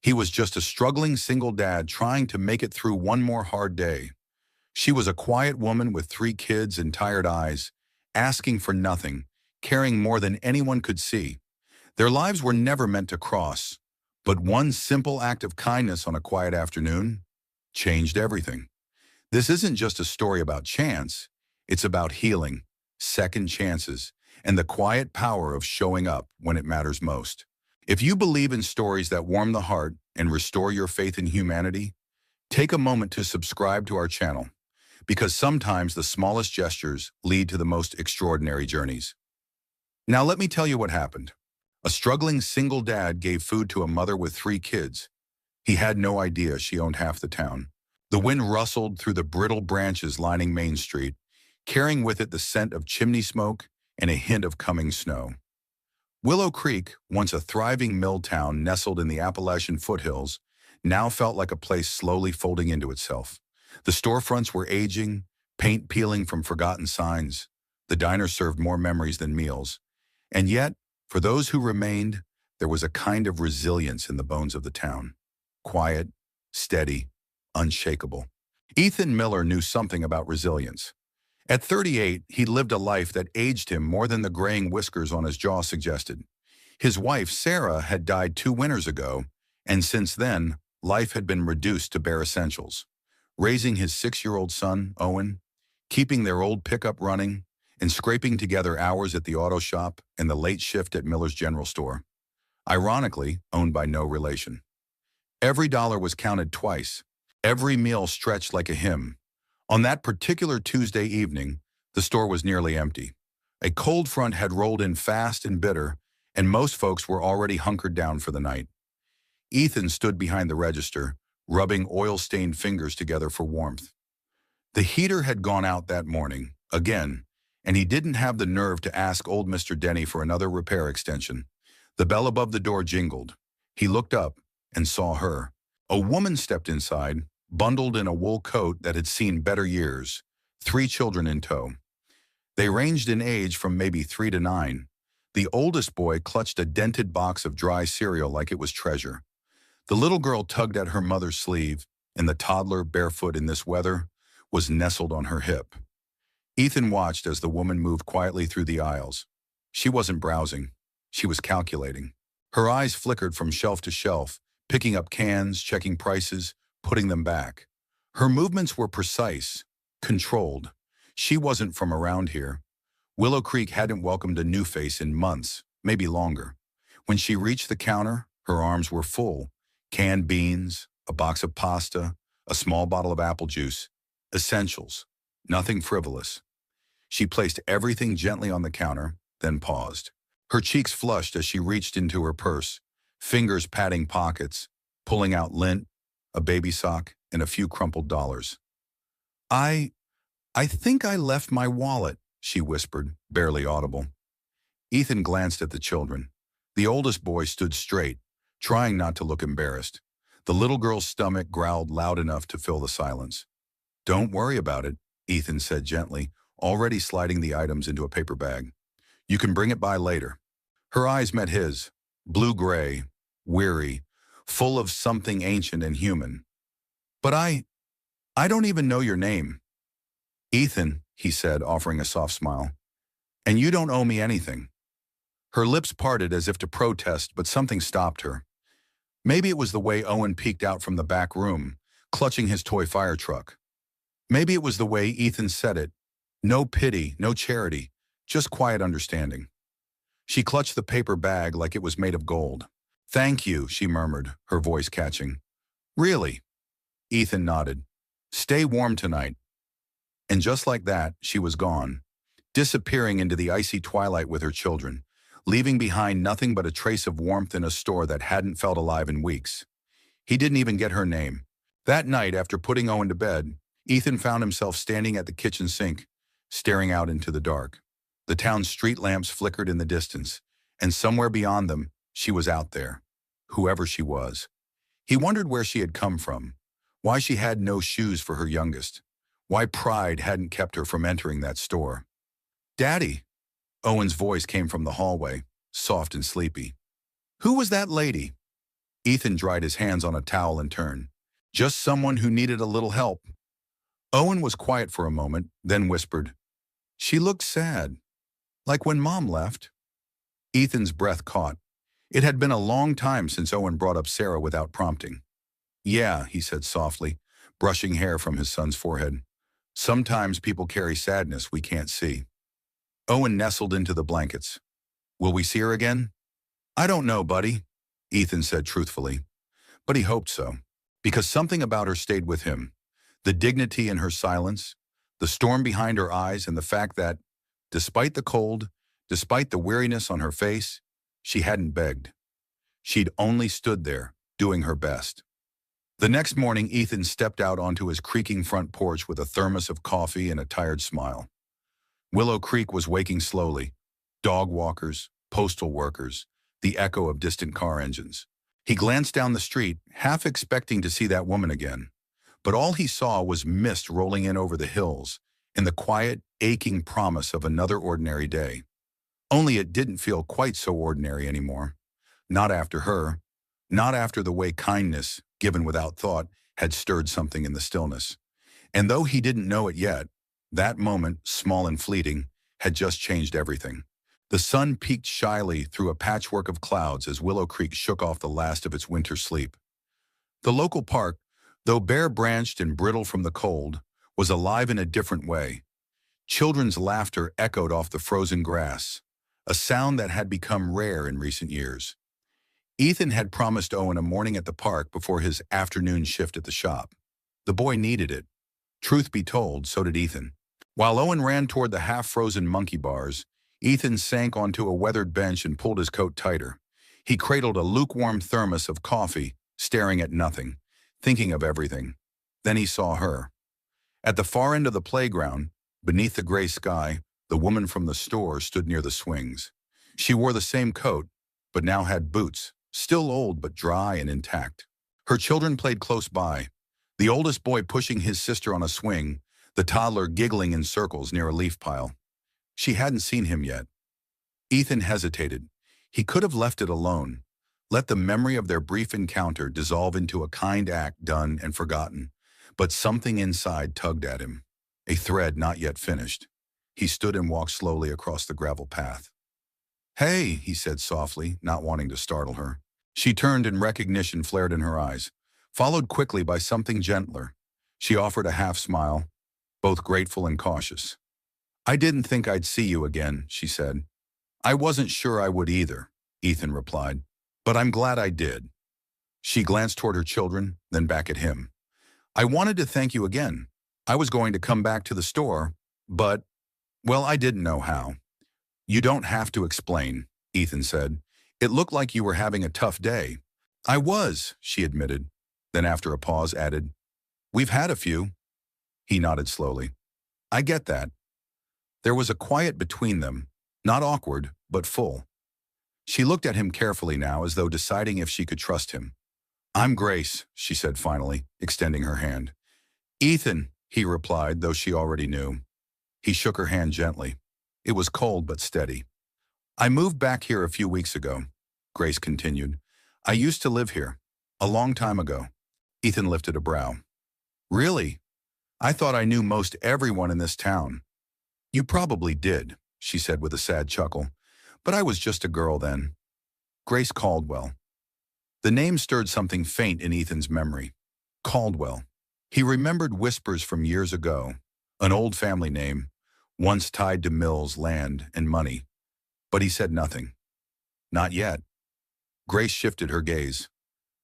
He was just a struggling single dad trying to make it through one more hard day. She was a quiet woman with 3 kids and tired eyes, asking for nothing, caring more than anyone could see. Their lives were never meant to cross, but one simple act of kindness on a quiet afternoon changed everything. This isn't just a story about chance, it's about healing, second chances, and the quiet power of showing up when it matters most. If you believe in stories that warm the heart and restore your faith in humanity, take a moment to subscribe to our channel, because sometimes the smallest gestures lead to the most extraordinary journeys. Now let me tell you what happened. A struggling single dad gave food to a mother with 3 kids. He had no idea she owned half the town. The wind rustled through the brittle branches lining Main Street, carrying with it the scent of chimney smoke and a hint of coming snow. Willow Creek, once a thriving mill town nestled in the Appalachian foothills, now felt like a place slowly folding into itself. The storefronts were aging, paint peeling from forgotten signs. The diner served more memories than meals. And yet, for those who remained, there was a kind of resilience in the bones of the town. Quiet, steady, unshakable. Ethan Miller knew something about resilience. At 38, he lived a life that aged him more than the graying whiskers on his jaw suggested. His wife, Sarah, had died 2 winters ago, and since then, life had been reduced to bare essentials. Raising his 6-year-old son, Owen, keeping their old pickup running, and scraping together hours at the auto shop and the late shift at Miller's General Store. Ironically, owned by no relation. Every dollar was counted twice. Every meal stretched like a hymn. On that particular Tuesday evening, the store was nearly empty. A cold front had rolled in fast and bitter, and most folks were already hunkered down for the night. Ethan stood behind the register, rubbing oil-stained fingers together for warmth. The heater had gone out that morning, again, and he didn't have the nerve to ask old Mr. Denny for another repair extension. The bell above the door jingled. He looked up and saw her. A woman stepped inside, bundled in a wool coat that had seen better years, 3 children in tow. They ranged in age from maybe 3 to 9. The oldest boy clutched a dented box of dry cereal like it was treasure. The little girl tugged at her mother's sleeve, and the toddler, barefoot in this weather, was nestled on her hip. Ethan watched as the woman moved quietly through the aisles. She wasn't browsing. She was calculating. Her eyes flickered from shelf to shelf, picking up cans, checking prices, putting them back. Her movements were precise, controlled. She wasn't from around here. Willow Creek hadn't welcomed a new face in months, maybe longer. When she reached the counter, her arms were full. Canned beans, a box of pasta, a small bottle of apple juice. Essentials, nothing frivolous. She placed everything gently on the counter, then paused. Her cheeks flushed as she reached into her purse, fingers patting pockets, pulling out lint, a baby sock, and a few crumpled dollars. I think I left my wallet," she whispered, barely audible. Ethan glanced at the children. The oldest boy stood straight, trying not to look embarrassed. The little girl's stomach growled loud enough to fill the silence. "Don't worry about it," Ethan said gently, already sliding the items into a paper bag. "You can bring it by later." Her eyes met his, blue-gray, weary, full of something ancient and human. "But I don't even know your name." "Ethan," he said, offering a soft smile. "And you don't owe me anything." Her lips parted as if to protest, but something stopped her. Maybe it was the way Owen peeked out from the back room, clutching his toy fire truck. Maybe it was the way Ethan said it. No pity, no charity, just quiet understanding. She clutched the paper bag like it was made of gold. "Thank you," she murmured, her voice catching. "Really?" Ethan nodded. "Stay warm tonight." And just like that, she was gone, disappearing into the icy twilight with her children, leaving behind nothing but a trace of warmth in a store that hadn't felt alive in weeks. He didn't even get her name. That night, after putting Owen to bed, Ethan found himself standing at the kitchen sink, staring out into the dark. The town's street lamps flickered in the distance, and somewhere beyond them, she was out there, whoever she was. He wondered where she had come from, why she had no shoes for her youngest, why pride hadn't kept her from entering that store. "Daddy," Owen's voice came from the hallway, soft and sleepy. "Who was that lady?" Ethan dried his hands on a towel and turned. Just someone who needed a little help. Owen was quiet for a moment, then whispered, "She looked sad, like when Mom left." Ethan's breath caught. It had been a long time since Owen brought up Sarah without prompting. "Yeah," he said softly, brushing hair from his son's forehead. "Sometimes people carry sadness we can't see." Owen nestled into the blankets. "Will we see her again?" "I don't know, buddy," Ethan said truthfully. But he hoped so, because something about her stayed with him. The dignity in her silence, the storm behind her eyes, and the fact that, despite the cold, despite the weariness on her face, she hadn't begged. She'd only stood there, doing her best. The next morning, Ethan stepped out onto his creaking front porch with a thermos of coffee and a tired smile. Willow Creek was waking slowly. Dog walkers, postal workers, the echo of distant car engines. He glanced down the street, half expecting to see that woman again. But all he saw was mist rolling in over the hills and the quiet, aching promise of another ordinary day. Only it didn't feel quite so ordinary anymore. Not after her. Not after the way kindness, given without thought, had stirred something in the stillness. And though he didn't know it yet, that moment, small and fleeting, had just changed everything. The sun peeked shyly through a patchwork of clouds as Willow Creek shook off the last of its winter sleep. The local park, though bare-branched and brittle from the cold, was alive in a different way. Children's laughter echoed off the frozen grass, a sound that had become rare in recent years. Ethan had promised Owen a morning at the park before his afternoon shift at the shop. The boy needed it. Truth be told, so did Ethan. While Owen ran toward the half-frozen monkey bars, Ethan sank onto a weathered bench and pulled his coat tighter. He cradled a lukewarm thermos of coffee, staring at nothing, thinking of everything. Then he saw her. At the far end of the playground, beneath the gray sky, the woman from the store stood near the swings. She wore the same coat, but now had boots, still old but dry and intact. Her children played close by, the oldest boy pushing his sister on a swing, the toddler giggling in circles near a leaf pile. She hadn't seen him yet. Ethan hesitated. He could have left it alone, let the memory of their brief encounter dissolve into a kind act done and forgotten. But something inside tugged at him, a thread not yet finished. He stood and walked slowly across the gravel path. "Hey," he said softly, not wanting to startle her. She turned and recognition flared in her eyes, followed quickly by something gentler. She offered a half-smile, both grateful and cautious. "I didn't think I'd see you again," she said. "I wasn't sure I would either," Ethan replied, "but I'm glad I did." She glanced toward her children, then back at him. "I wanted to thank you again. I was going to come back to the store, but, well, I didn't know how." "You don't have to explain," Ethan said. "It looked like you were having a tough day." "I was," she admitted. Then after a pause added, "We've had a few." He nodded slowly. "I get that." There was a quiet between them, not awkward, but full. She looked at him carefully now as though deciding if she could trust him. "I'm Grace," she said finally, extending her hand. "Ethan," he replied, though she already knew. He shook her hand gently. It was cold but steady. "I moved back here a few weeks ago," Grace continued. "I used to live here, a long time ago." Ethan lifted a brow. "Really? I thought I knew most everyone in this town." "You probably did," she said with a sad chuckle. "But I was just a girl then." Grace Caldwell. The name stirred something faint in Ethan's memory. Caldwell. He remembered whispers from years ago, an old family name, once tied to mills, land, and money. But he said nothing. "Not yet." Grace shifted her gaze.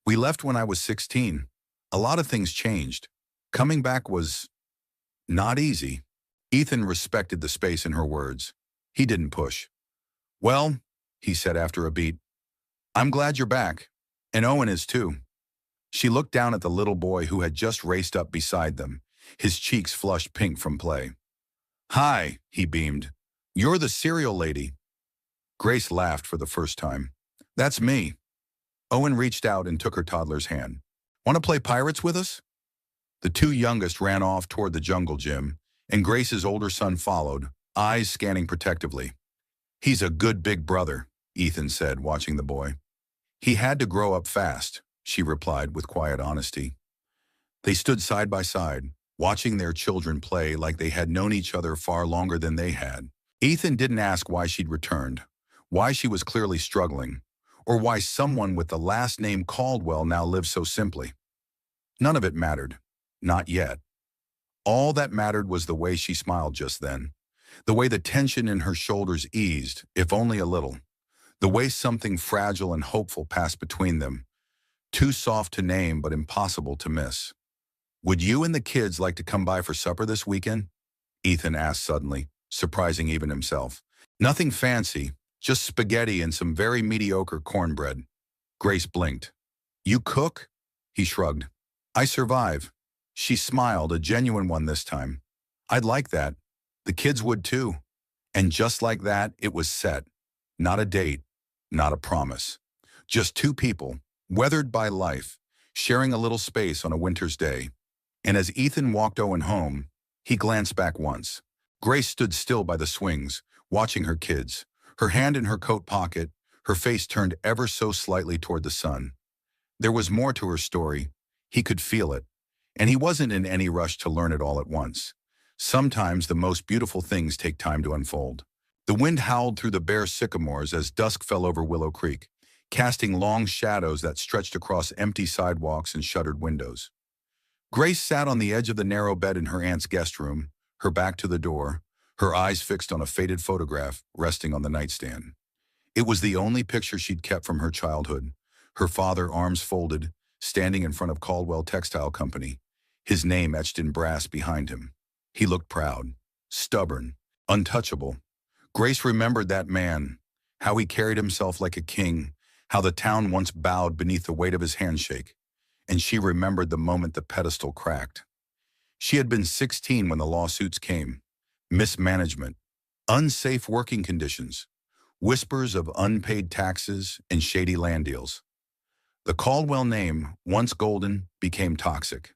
"We left when I was 16. A lot of things changed. Coming back was not easy." Ethan respected the space in her words. He didn't push. "Well," he said after a beat, "I'm glad you're back. And Owen is too." She looked down at the little boy who had just raced up beside them, his cheeks flushed pink from play. "Hi," he beamed. "You're the cereal lady." Grace laughed for the first time. "That's me." Owen reached out and took her toddler's hand. "Want to play pirates with us?" The two youngest ran off toward the jungle gym, and Grace's older son followed, eyes scanning protectively. "He's a good big brother," Ethan said, watching the boy. "He had to grow up fast, she replied with quiet honesty. They stood side by side, watching their children play like they had known each other far longer than they had. Ethan didn't ask why she'd returned, why she was clearly struggling, or why someone with the last name Caldwell now lived so simply. None of it mattered. Not yet. All that mattered was the way she smiled just then, the way the tension in her shoulders eased, if only a little, the way something fragile and hopeful passed between them, too soft to name but impossible to miss. "Would you and the kids like to come by for supper this weekend?" Ethan asked suddenly, surprising even himself. "Nothing fancy, just spaghetti and some very mediocre cornbread." Grace blinked. "You cook?" He shrugged. "I survive." She smiled, a genuine one this time. "I'd like that. The kids would too." And just like that, it was set. Not a date, not a promise. Just two people, weathered by life, sharing a little space on a winter's day. And as Ethan walked Owen home, he glanced back once. Grace stood still by the swings, watching her kids, her hand in her coat pocket, her face turned ever so slightly toward the sun. There was more to her story. He could feel it. And he wasn't in any rush to learn it all at once. Sometimes the most beautiful things take time to unfold. The wind howled through the bare sycamores as dusk fell over Willow Creek, casting long shadows that stretched across empty sidewalks and shuttered windows. Grace sat on the edge of the narrow bed in her aunt's guest room, her back to the door, her eyes fixed on a faded photograph resting on the nightstand. It was the only picture she'd kept from her childhood, her father, arms folded, standing in front of Caldwell Textile Company, his name etched in brass behind him. He looked proud, stubborn, untouchable. Grace remembered that man, how he carried himself like a king, how the town once bowed beneath the weight of his handshake, and she remembered the moment the pedestal cracked. She had been 16 when the lawsuits came. Mismanagement, unsafe working conditions, whispers of unpaid taxes and shady land deals. The Caldwell name, once golden, became toxic.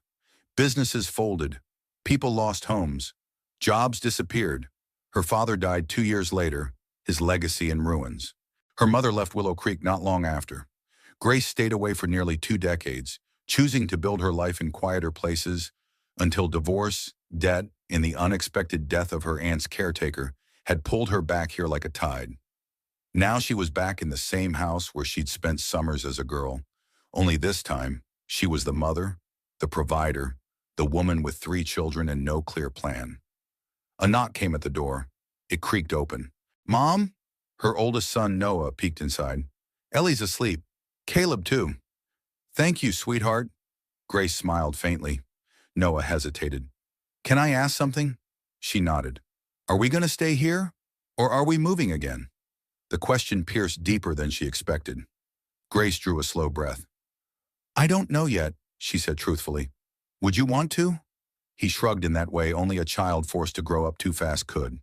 Businesses folded, people lost homes, jobs disappeared. Her father died 2 years later, his legacy in ruins. Her mother left Willow Creek not long after. Grace stayed away for nearly 2 decades, choosing to build her life in quieter places until divorce, debt, and the unexpected death of her aunt's caretaker had pulled her back here like a tide. Now she was back in the same house where she'd spent summers as a girl, only this time she was the mother, the provider, the woman with 3 children and no clear plan. A knock came at the door. It creaked open. "Mom?" Her oldest son, Noah, peeked inside. "Ellie's asleep. Caleb, too." "Thank you, sweetheart." Grace smiled faintly. Noah hesitated. "Can I ask something?" She nodded. "Are we going to stay here? Or are we moving again?" The question pierced deeper than she expected. Grace drew a slow breath. "I don't know yet," she said truthfully. "Would you want to?" He shrugged in that way only a child forced to grow up too fast could.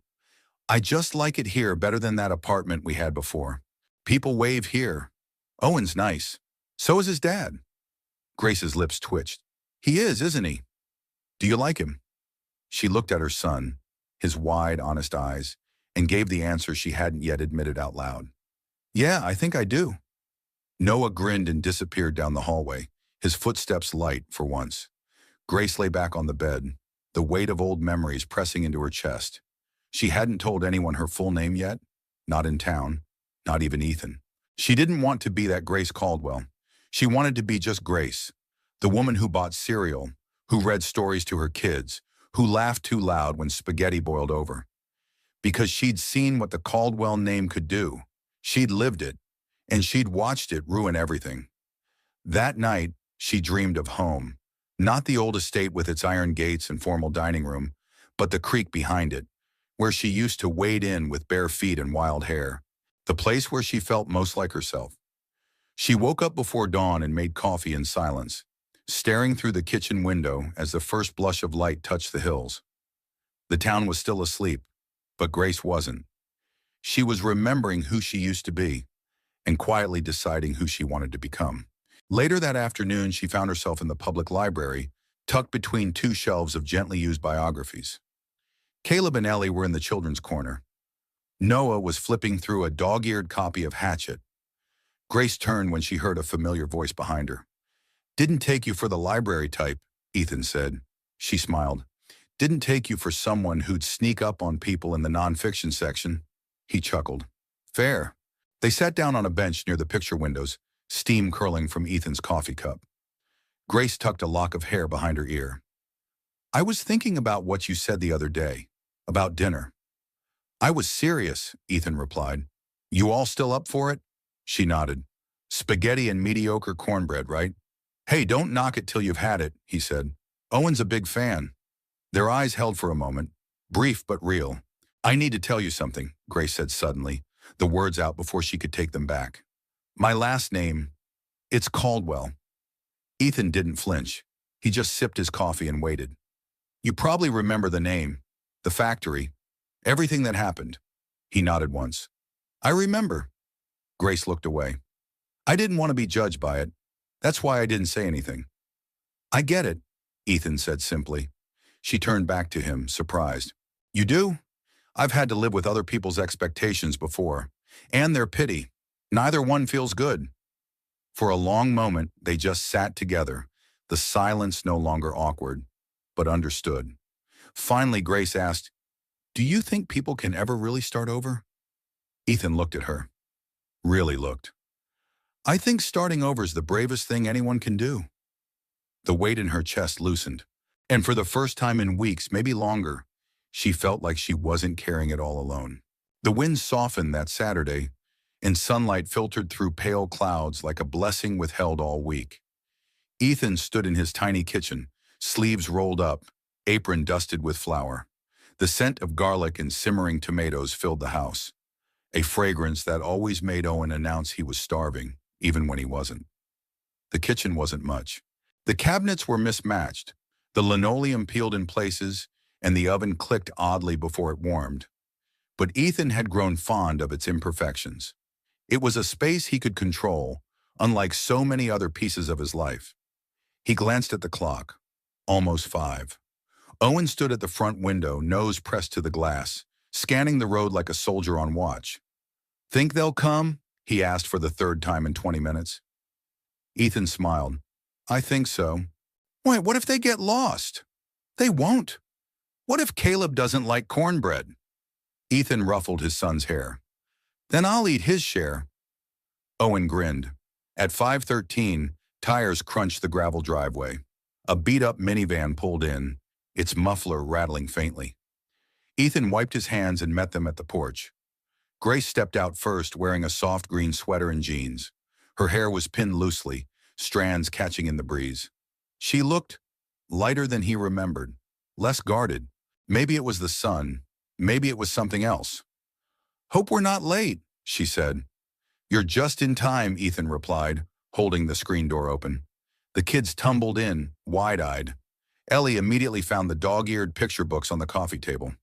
"I just like it here better than that apartment we had before. People wave here. Owen's nice. So is his dad." Grace's lips twitched. "He is, isn't he? Do you like him?" She looked at her son, his wide, honest eyes, and gave the answer she hadn't yet admitted out loud. "Yeah, I think I do." Noah grinned and disappeared down the hallway, his footsteps light for once. Grace lay back on the bed, the weight of old memories pressing into her chest. She hadn't told anyone her full name yet, not in town, not even Ethan. She didn't want to be that Grace Caldwell. She wanted to be just Grace, the woman who bought cereal, who read stories to her kids, who laughed too loud when spaghetti boiled over. Because she'd seen what the Caldwell name could do. She'd lived it, and she'd watched it ruin everything. That night, she dreamed of home. Not the old estate with its iron gates and formal dining room, but the creek behind it, where she used to wade in with bare feet and wild hair, the place where she felt most like herself. She woke up before dawn and made coffee in silence, staring through the kitchen window as the first blush of light touched the hills. The town was still asleep, but Grace wasn't. She was remembering who she used to be and quietly deciding who she wanted to become. Later that afternoon, she found herself in the public library, tucked between 2 shelves of gently used biographies. Caleb and Ellie were in the children's corner. Noah was flipping through a dog-eared copy of Hatchet. Grace turned when she heard a familiar voice behind her. Didn't take you for the library type, Ethan said. She smiled. Didn't take you for someone who'd sneak up on people in the nonfiction section. He chuckled. Fair. They sat down on a bench near the picture windows, steam curling from Ethan's coffee cup. Grace tucked a lock of hair behind her ear. I was thinking about what you said the other day, about dinner. I was serious, Ethan replied. You all still up for it? She nodded. Spaghetti and mediocre cornbread, right? Hey, don't knock it till you've had it, he said. Owen's a big fan. Their eyes held for a moment, brief but real. I need to tell you something, Grace said suddenly, the words out before she could take them back. My last name, it's Caldwell. Ethan didn't flinch. He just sipped his coffee and waited. You probably remember the name, the factory, everything that happened. He nodded once. I remember. Grace looked away. I didn't want to be judged by it. That's why I didn't say anything. I get it, Ethan said simply. She turned back to him, surprised. You do? I've had to live with other people's expectations before, and their pity. Neither one feels good. For a long moment, they just sat together, the silence no longer awkward, but understood. Finally, Grace asked, Do you think people can ever really start over? Ethan looked at her. Really looked. I think starting over is the bravest thing anyone can do. The weight in her chest loosened, and for the first time in weeks, maybe longer, she felt like she wasn't carrying it all alone. The wind softened that Saturday, and sunlight filtered through pale clouds like a blessing withheld all week. Ethan stood in his tiny kitchen, sleeves rolled up, apron dusted with flour. The scent of garlic and simmering tomatoes filled the house, a fragrance that always made Owen announce he was starving, even when he wasn't. The kitchen wasn't much. The cabinets were mismatched, the linoleum peeled in places, and the oven clicked oddly before it warmed. But Ethan had grown fond of its imperfections. It was a space he could control, unlike so many other pieces of his life. He glanced at the clock. Almost 5. Owen stood at the front window, nose pressed to the glass, scanning the road like a soldier on watch. Think they'll come? He asked for the third time in 20 minutes. Ethan smiled. I think so. Wait, what if they get lost? They won't. What if Caleb doesn't like cornbread? Ethan ruffled his son's hair. Then I'll eat his share. Owen grinned. At 5:13, tires crunched the gravel driveway. A beat-up minivan pulled in, its muffler rattling faintly. Ethan wiped his hands and met them at the porch. Grace stepped out first, wearing a soft green sweater and jeans. Her hair was pinned loosely, strands catching in the breeze. She looked lighter than he remembered, less guarded. Maybe it was the sun, maybe it was something else. Hope we're not late, she said. You're just in time, Ethan replied, holding the screen door open. The kids tumbled in, wide-eyed. Ellie immediately found the dog-eared picture books on the coffee table.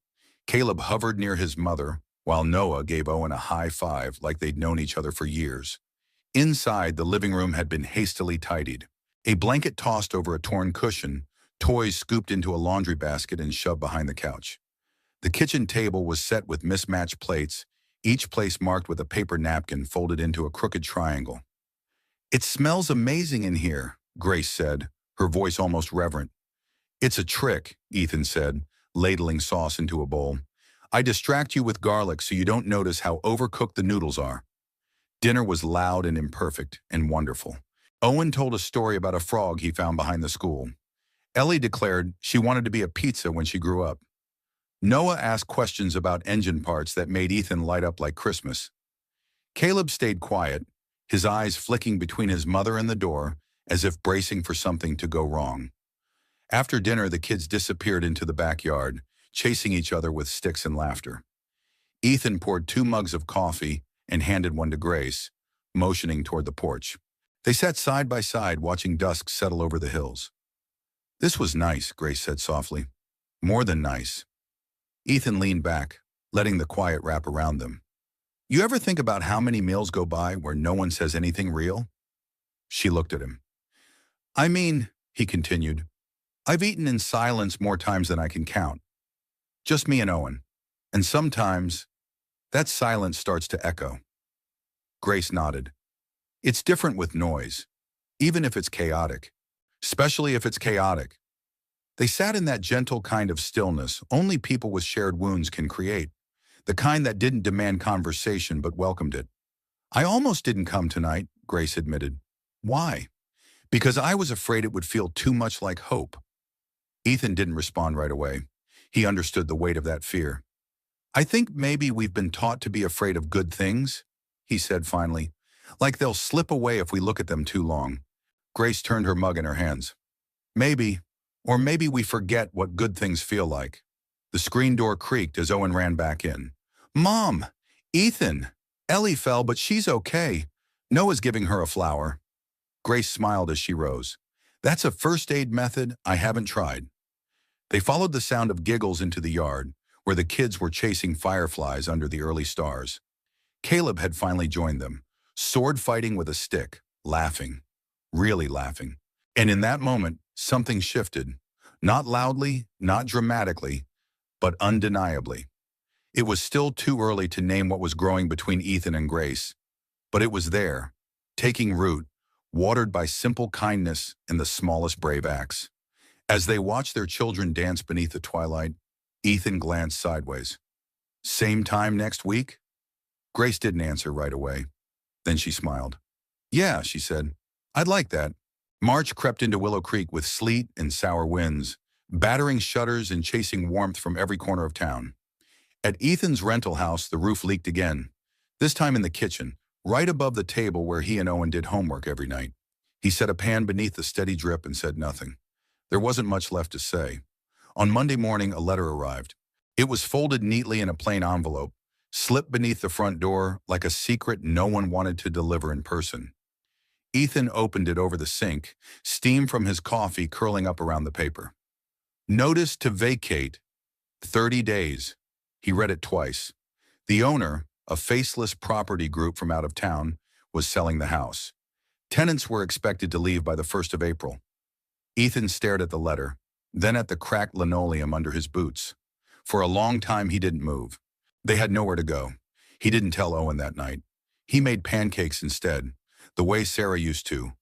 Caleb hovered near his mother, while Noah gave Owen a high five like they'd known each other for years. Inside, the living room had been hastily tidied. A blanket tossed over a torn cushion, toys scooped into a laundry basket and shoved behind the couch. The kitchen table was set with mismatched plates, each place marked with a paper napkin folded into a crooked triangle. It smells amazing in here, Grace said, her voice almost reverent. It's a trick, Ethan said, ladling sauce into a bowl. I distract you with garlic so you don't notice how overcooked the noodles are. Dinner was loud and imperfect and wonderful. Owen told a story about a frog he found behind the school. Ellie declared she wanted to be a pizza when she grew up. Noah asked questions about engine parts that made Ethan light up like Christmas. Caleb stayed quiet, his eyes flicking between his mother and the door, as if bracing for something to go wrong. After dinner, the kids disappeared into the backyard, chasing each other with sticks and laughter. Ethan poured 2 mugs of coffee and handed one to Grace, motioning toward the porch. They sat side by side, watching dusk settle over the hills. This was nice, Grace said softly. More than nice. Ethan leaned back, letting the quiet wrap around them. You ever think about how many meals go by where no one says anything real? She looked at him. I mean, he continued, I've eaten in silence more times than I can count. Just me and Owen. And sometimes, that silence starts to echo. Grace nodded. It's different with noise, even if it's chaotic. especially if it's chaotic. They sat in that gentle kind of stillness only people with shared wounds can create, the kind that didn't demand conversation but welcomed it. I almost didn't come tonight, Grace admitted. Why? Because I was afraid it would feel too much like hope. Ethan didn't respond right away. He understood the weight of that fear. I think maybe we've been taught to be afraid of good things, he said finally, like they'll slip away if we look at them too long. Grace turned her mug in her hands. Maybe, or maybe we forget what good things feel like. The screen door creaked as Owen ran back in. Mom! Ethan! Ellie fell, but she's okay. Noah's giving her a flower. Grace smiled as she rose. That's a first aid method I haven't tried. They followed the sound of giggles into the yard, where the kids were chasing fireflies under the early stars. Caleb had finally joined them, sword fighting with a stick, laughing, really laughing. And in that moment, something shifted. Not loudly, not dramatically, but undeniably. It was still too early to name what was growing between Ethan and Grace, but it was there, taking root, watered by simple kindness and the smallest brave acts. As they watched their children dance beneath the twilight, Ethan glanced sideways. Same time next week? Grace didn't answer right away. Then she smiled. Yeah, she said. I'd like that. March crept into Willow Creek with sleet and sour winds, battering shutters and chasing warmth from every corner of town. At Ethan's rental house, the roof leaked again, this time in the kitchen, right above the table where he and Owen did homework every night. He set a pan beneath the steady drip and said nothing. There wasn't much left to say. On Monday morning, a letter arrived. It was folded neatly in a plain envelope, slipped beneath the front door like a secret no one wanted to deliver in person. Ethan opened it over the sink, steam from his coffee curling up around the paper. Notice to vacate, 30 days. He read it twice. The owner, a faceless property group from out of town, was selling the house. Tenants were expected to leave by the 1st of April. Ethan stared at the letter, then at the cracked linoleum under his boots. For a long time, he didn't move. They had nowhere to go. He didn't tell Owen that night. He made pancakes instead, the way Sarah used to.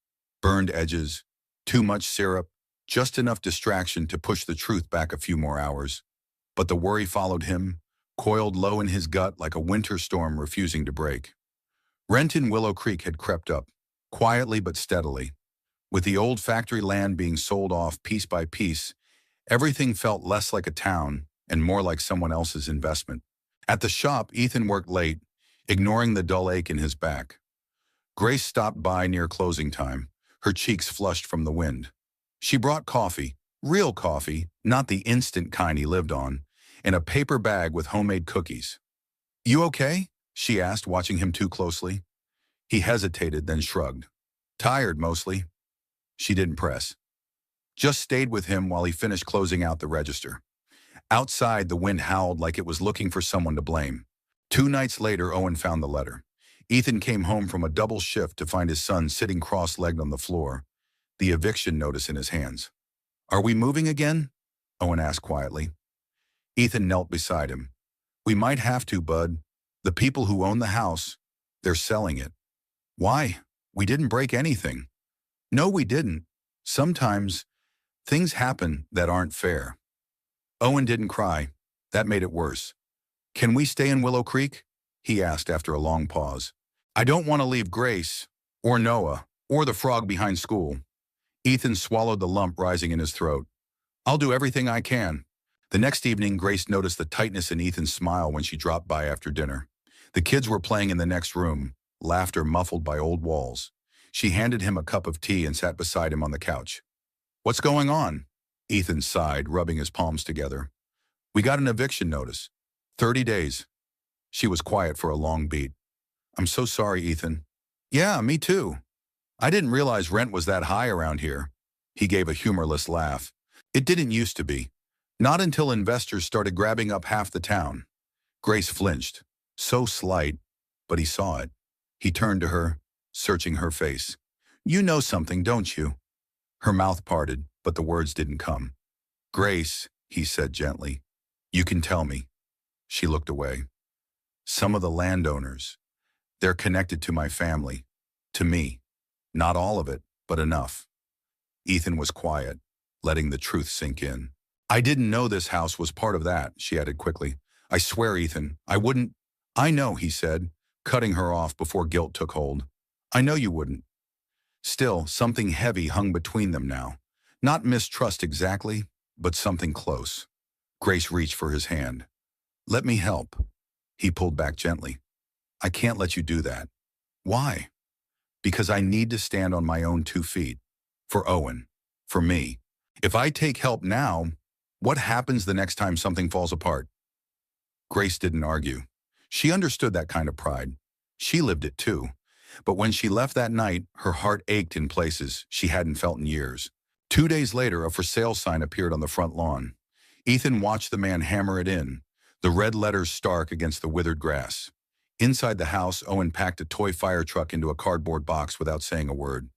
Burned edges, too much syrup, just enough distraction to push the truth back a few more hours. But the worry followed him, coiled low in his gut like a winter storm refusing to break. Rent in Willow Creek had crept up, quietly but steadily. With the old factory land being sold off piece by piece, everything felt less like a town and more like someone else's investment. At the shop, Ethan worked late, ignoring the dull ache in his back. Grace stopped by near closing time, her cheeks flushed from the wind. She brought coffee, real coffee, not the instant kind he lived on, in a paper bag with homemade cookies. You okay? She asked, watching him too closely. He hesitated, then shrugged. Tired, mostly. She didn't press. Just stayed with him while he finished closing out the register. Outside, the wind howled like it was looking for someone to blame. 2 nights later, Owen found the letter. Ethan came home from a double shift to find his son sitting cross-legged on the floor, the eviction notice in his hands. Are we moving again? Owen asked quietly. Ethan knelt beside him. We might have to, bud. The people who own the house, they're selling it. Why? We didn't break anything. No, we didn't. Sometimes things happen that aren't fair. Owen didn't cry. That made it worse. Can we stay in Willow Creek? He asked after a long pause. I don't want to leave Grace, or Noah, or the frog behind school. Ethan swallowed the lump rising in his throat. I'll do everything I can. The next evening, Grace noticed the tightness in Ethan's smile when she dropped by after dinner. The kids were playing in the next room, laughter muffled by old walls. She handed him a cup of tea and sat beside him on the couch. What's going on? Ethan sighed, rubbing his palms together. We got an eviction notice. 30 days. She was quiet for a long beat. I'm so sorry, Ethan. Yeah, me too. I didn't realize rent was that high around here. He gave a humorless laugh. It didn't used to be. Not until investors started grabbing up half the town. Grace flinched. So slight, but he saw it. He turned to her, searching her face. You know something, don't you? Her mouth parted, but the words didn't come. Grace, he said gently, you can tell me. She looked away. Some of the landowners, they're connected to my family, to me. Not all of it, but enough. Ethan was quiet, letting the truth sink in. I didn't know this house was part of that, she added quickly. I swear, Ethan, I wouldn't. I know, he said, cutting her off before guilt took hold. I know you wouldn't. Still, something heavy hung between them now. Not mistrust exactly, but something close. Grace reached for his hand. Let me help. He pulled back gently. I can't let you do that. Why? Because I need to stand on my own 2 feet. For Owen. For me. If I take help now, what happens the next time something falls apart? Grace didn't argue. She understood that kind of pride. She lived it too. But when she left that night, her heart ached in places she hadn't felt in years. 2 days later, a for sale sign appeared on the front lawn. Ethan watched the man hammer it in, the red letters stark against the withered grass. Inside the house, Owen packed a toy fire truck into a cardboard box without saying a word.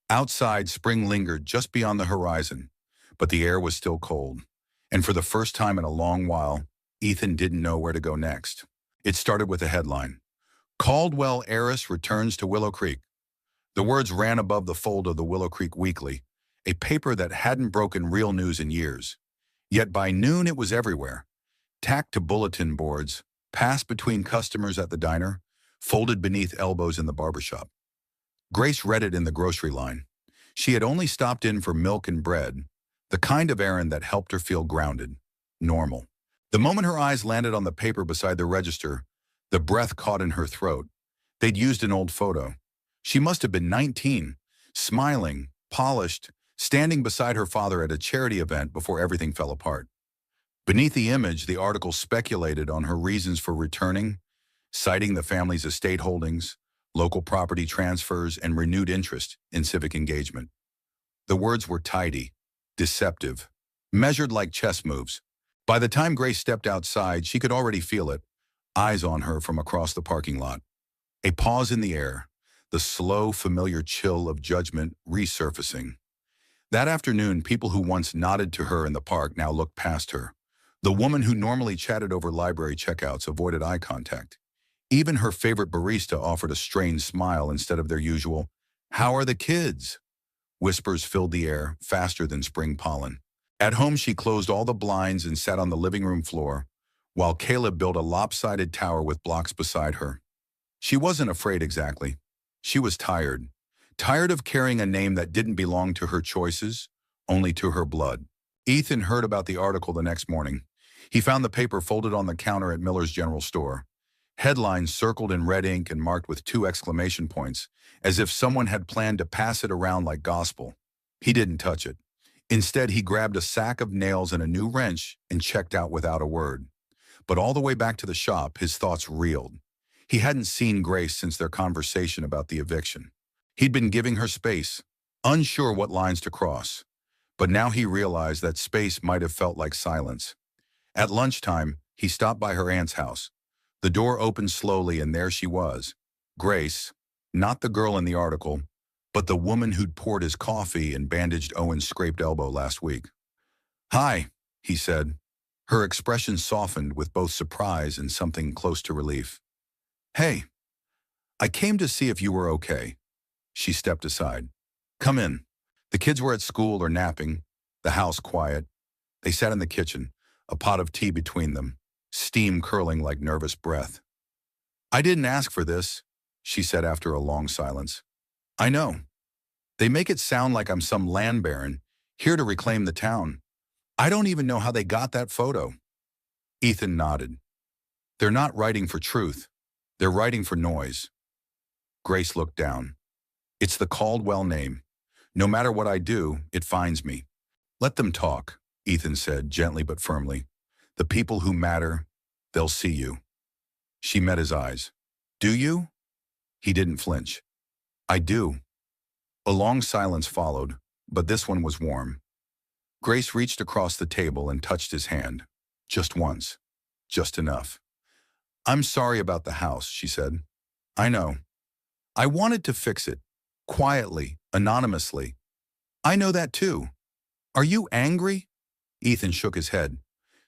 Outside, spring lingered just beyond the horizon, but the air was still cold. And for the first time in a long while, Ethan didn't know where to go next. It started with a headline. Caldwell heiress returns to Willow Creek. The words ran above the fold of the Willow Creek Weekly, a paper that hadn't broken real news in years. Yet by noon it was everywhere. Tacked to bulletin boards, passed between customers at the diner, folded beneath elbows in the barbershop. Grace read it in the grocery line. She had only stopped in for milk and bread, the kind of errand that helped her feel grounded, normal. The moment her eyes landed on the paper beside the register, the breath caught in her throat. They'd used an old photo. She must have been 19, smiling, polished, standing beside her father at a charity event before everything fell apart. Beneath the image, the article speculated on her reasons for returning, citing the family's estate holdings, local property transfers, and renewed interest in civic engagement. The words were tidy, deceptive, measured like chess moves. By the time Grace stepped outside, she could already feel it, eyes on her from across the parking lot. A pause in the air, the slow, familiar chill of judgment resurfacing. That afternoon, people who once nodded to her in the park now looked past her. The woman who normally chatted over library checkouts avoided eye contact. Even her favorite barista offered a strained smile instead of their usual, "How are the kids?" Whispers filled the air, faster than spring pollen. At home, she closed all the blinds and sat on the living room floor, while Caleb built a lopsided tower with blocks beside her. She wasn't afraid exactly. She was tired. Tired of carrying a name that didn't belong to her choices, only to her blood. Ethan heard about the article the next morning. He found the paper folded on the counter at Miller's General Store. Headlines circled in red ink and marked with 2 exclamation points, as if someone had planned to pass it around like gospel. He didn't touch it. Instead, he grabbed a sack of nails and a new wrench and checked out without a word. But all the way back to the shop, his thoughts reeled. He hadn't seen Grace since their conversation about the eviction. He'd been giving her space, unsure what lines to cross. But now he realized that space might have felt like silence. At lunchtime, he stopped by her aunt's house. The door opened slowly, and there she was. Grace, not the girl in the article, but the woman who'd poured his coffee and bandaged Owen's scraped elbow last week. "Hi," he said. Her expression softened with both surprise and something close to relief. "Hey, I came to see if you were okay." She stepped aside. "Come in." The kids were at school or napping, the house quiet. They sat in the kitchen, a pot of tea between them, steam curling like nervous breath. "I didn't ask for this," she said after a long silence. "I know. They make it sound like I'm some land baron, here to reclaim the town. I don't even know how they got that photo." Ethan nodded. "They're not writing for truth. They're writing for noise." Grace looked down. "It's the Caldwell name. No matter what I do, it finds me." "Let them talk," Ethan said, gently but firmly. "The people who matter, they'll see you." She met his eyes. "Do you?" He didn't flinch. "I do." A long silence followed, but this one was warm. Grace reached across the table and touched his hand. Just once. Just enough. "I'm sorry about the house," she said. "I know. I wanted to fix it. Quietly, anonymously. I know that too. Are you angry?" Ethan shook his head.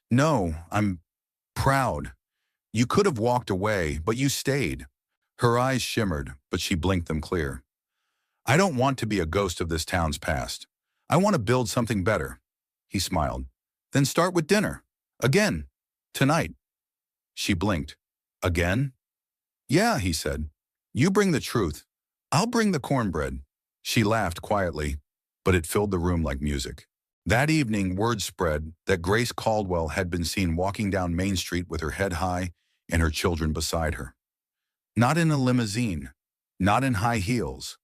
"No, I'm proud. You could have walked away, but you stayed." Her eyes shimmered, but she blinked them clear. "I don't want to be a ghost of this town's past. I want to build something better. He smiled. Then start with dinner. Again. Tonight. She blinked. Again? Yeah, he said. You bring the truth. I'll bring the cornbread. She laughed quietly, but it filled the room like music. That evening, word spread that Grace Caldwell had been seen walking down Main Street with her head high and her children beside her. Not in a limousine, not in high heels,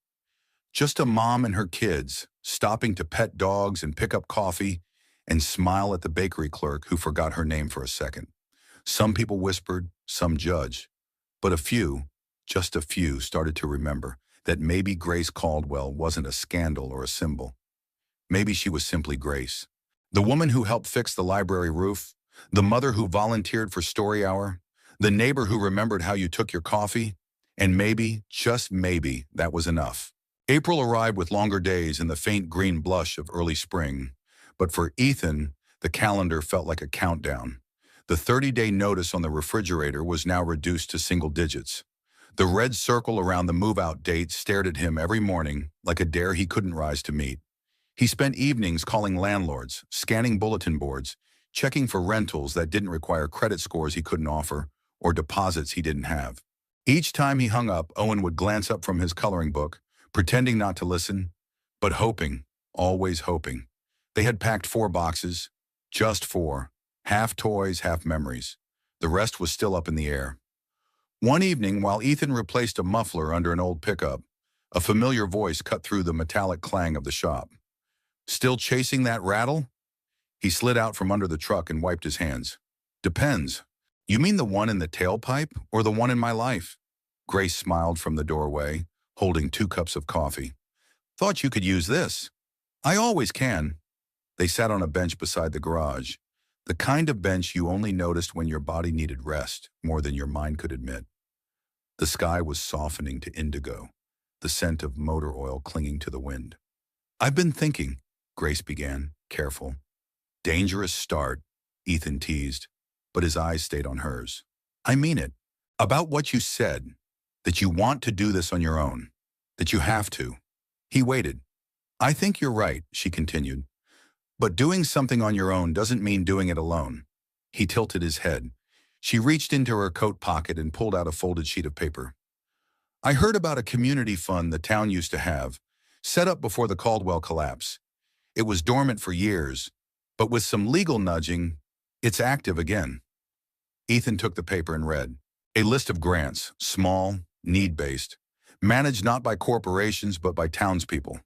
just a mom and her kids stopping to pet dogs and pick up coffee and smile at the bakery clerk who forgot her name for a second. Some people whispered, some judged, but a few, just a few, started to remember that maybe Grace Caldwell wasn't a scandal or a symbol. Maybe she was simply Grace. The woman who helped fix the library roof, the mother who volunteered for story hour, the neighbor who remembered how you took your coffee, and maybe, just maybe, that was enough. April arrived with longer days and the faint green blush of early spring, but for Ethan, the calendar felt like a countdown. The 30-day notice on the refrigerator was now reduced to single digits. The red circle around the move-out date stared at him every morning like a dare he couldn't rise to meet. He spent evenings calling landlords, scanning bulletin boards, checking for rentals that didn't require credit scores he couldn't offer or deposits he didn't have. Each time he hung up, Owen would glance up from his coloring book, pretending not to listen, but hoping, always hoping. They had packed 4 boxes, just 4, half toys, half memories. The rest was still up in the air. One evening, while Ethan replaced a muffler under an old pickup, a familiar voice cut through the metallic clang of the shop. Still chasing that rattle? He slid out from under the truck and wiped his hands. Depends. You mean the one in the tailpipe or the one in my life? Grace smiled from the doorway, holding 2 cups of coffee. Thought you could use this. I always can. They sat on a bench beside the garage, the kind of bench you only noticed when your body needed rest more than your mind could admit. The sky was softening to indigo, the scent of motor oil clinging to the wind. I've been thinking, Grace began, careful. Dangerous start, Ethan teased, but his eyes stayed on hers. I mean it. About what you said, that you want to do this on your own, that you have to. He waited. I think you're right, she continued. But doing something on your own doesn't mean doing it alone. He tilted his head. She reached into her coat pocket and pulled out a folded sheet of paper. I heard about a community fund the town used to have, set up before the Caldwell collapse. It was dormant for years, but with some legal nudging, it's active again. Ethan took the paper and read. A list of grants, small, need-based, managed not by corporations but by townspeople.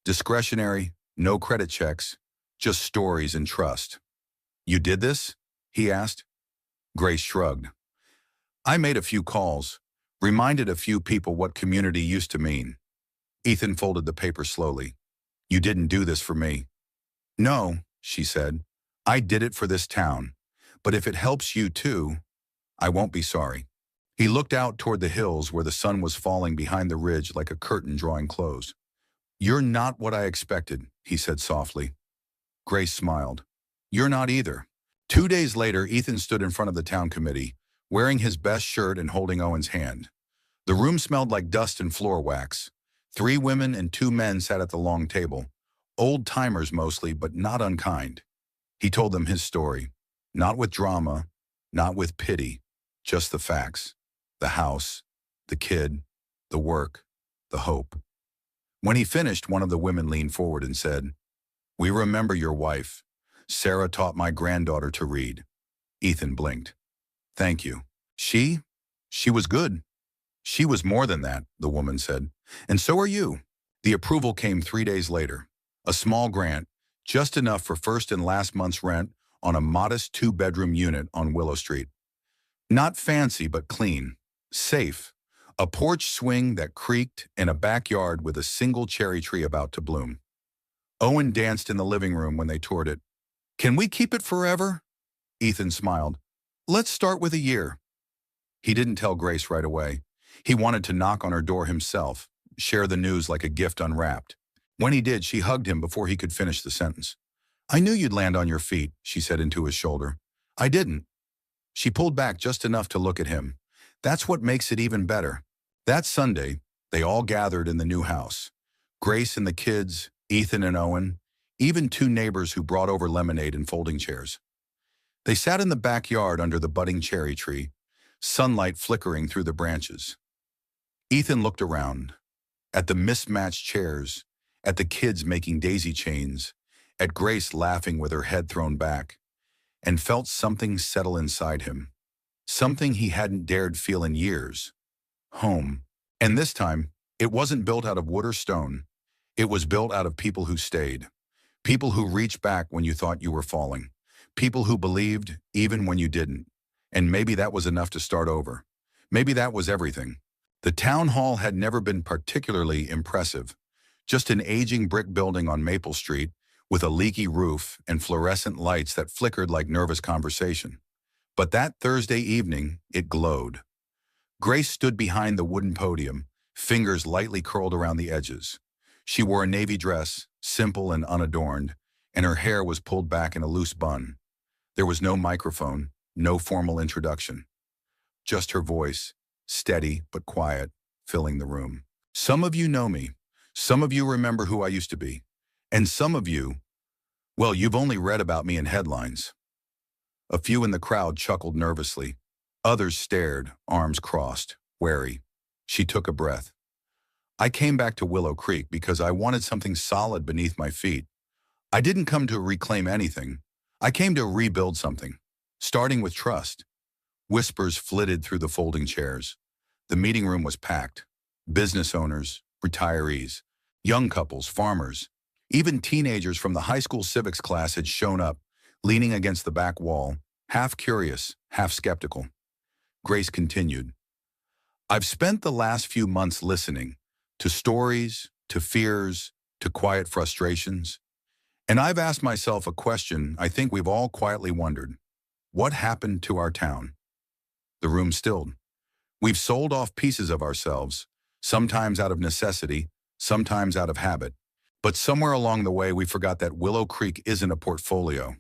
Discretionary, no credit checks, just stories and trust. You did this? He asked. Grace shrugged. I made a few calls, reminded a few people what community used to mean. Ethan folded the paper slowly. You didn't do this for me. No, she said. I did it for this town. But if it helps you too, I won't be sorry. He looked out toward the hills where the sun was falling behind the ridge like a curtain drawing close. You're not what I expected, he said softly. Grace smiled. You're not either. 2 days later, Ethan stood in front of the town committee, wearing his best shirt and holding Owen's hand. The room smelled like dust and floor wax. 3 women and 2 men sat at the long table, old-timers mostly, but not unkind. He told them his story, not with drama, not with pity, just the facts. The house, the kid, the work, the hope. When he finished, one of the women leaned forward and said, We remember your wife. Sarah taught my granddaughter to read. Ethan blinked. Thank you. She was good. She was more than that, the woman said. And so are you. The approval came 3 days later. A small grant, just enough for first and last month's rent on a modest 2-bedroom unit on Willow Street. Not fancy, but clean. Safe. A porch swing that creaked and a backyard with a single cherry tree about to bloom. Owen danced in the living room when they toured it. Can we keep it forever? Ethan smiled. Let's start with a year. He didn't tell Grace right away. He wanted to knock on her door himself, share the news like a gift unwrapped. When he did, she hugged him before he could finish the sentence. I knew you'd land on your feet, she said into his shoulder. I didn't. She pulled back just enough to look at him. That's what makes it even better. That Sunday, they all gathered in the new house. Grace and the kids, Ethan and Owen, even two neighbors who brought over lemonade and folding chairs. They sat in the backyard under the budding cherry tree, sunlight flickering through the branches. Ethan looked around, at the mismatched chairs, at the kids making daisy chains, at Grace laughing with her head thrown back, and felt something settle inside him. Something he hadn't dared feel in years. Home. And this time, it wasn't built out of wood or stone. It was built out of people who stayed. People who reached back when you thought you were falling. People who believed even when you didn't. And maybe that was enough to start over. Maybe that was everything. The town hall had never been particularly impressive. Just an aging brick building on Maple Street with a leaky roof and fluorescent lights that flickered like nervous conversation. But that Thursday evening, it glowed. Grace stood behind the wooden podium, fingers lightly curled around the edges. She wore a navy dress, simple and unadorned, and her hair was pulled back in a loose bun. There was no microphone, no formal introduction. Just her voice, steady but quiet, filling the room. Some of you know me. Some of you remember who I used to be. And some of you, well, you've only read about me in headlines. A few in the crowd chuckled nervously. Others stared, arms crossed, wary. She took a breath. I came back to Willow Creek because I wanted something solid beneath my feet. I didn't come to reclaim anything. I came to rebuild something, starting with trust. Whispers flitted through the folding chairs. The meeting room was packed. Business owners, retirees, young couples, farmers, even teenagers from the high school civics class had shown up, leaning against the back wall, half curious, half skeptical. Grace continued. I've spent the last few months listening to stories, to fears, to quiet frustrations. And I've asked myself a question I think we've all quietly wondered. What happened to our town? The room stilled. We've sold off pieces of ourselves, sometimes out of necessity, sometimes out of habit. But somewhere along the way, we forgot that Willow Creek isn't a portfolio.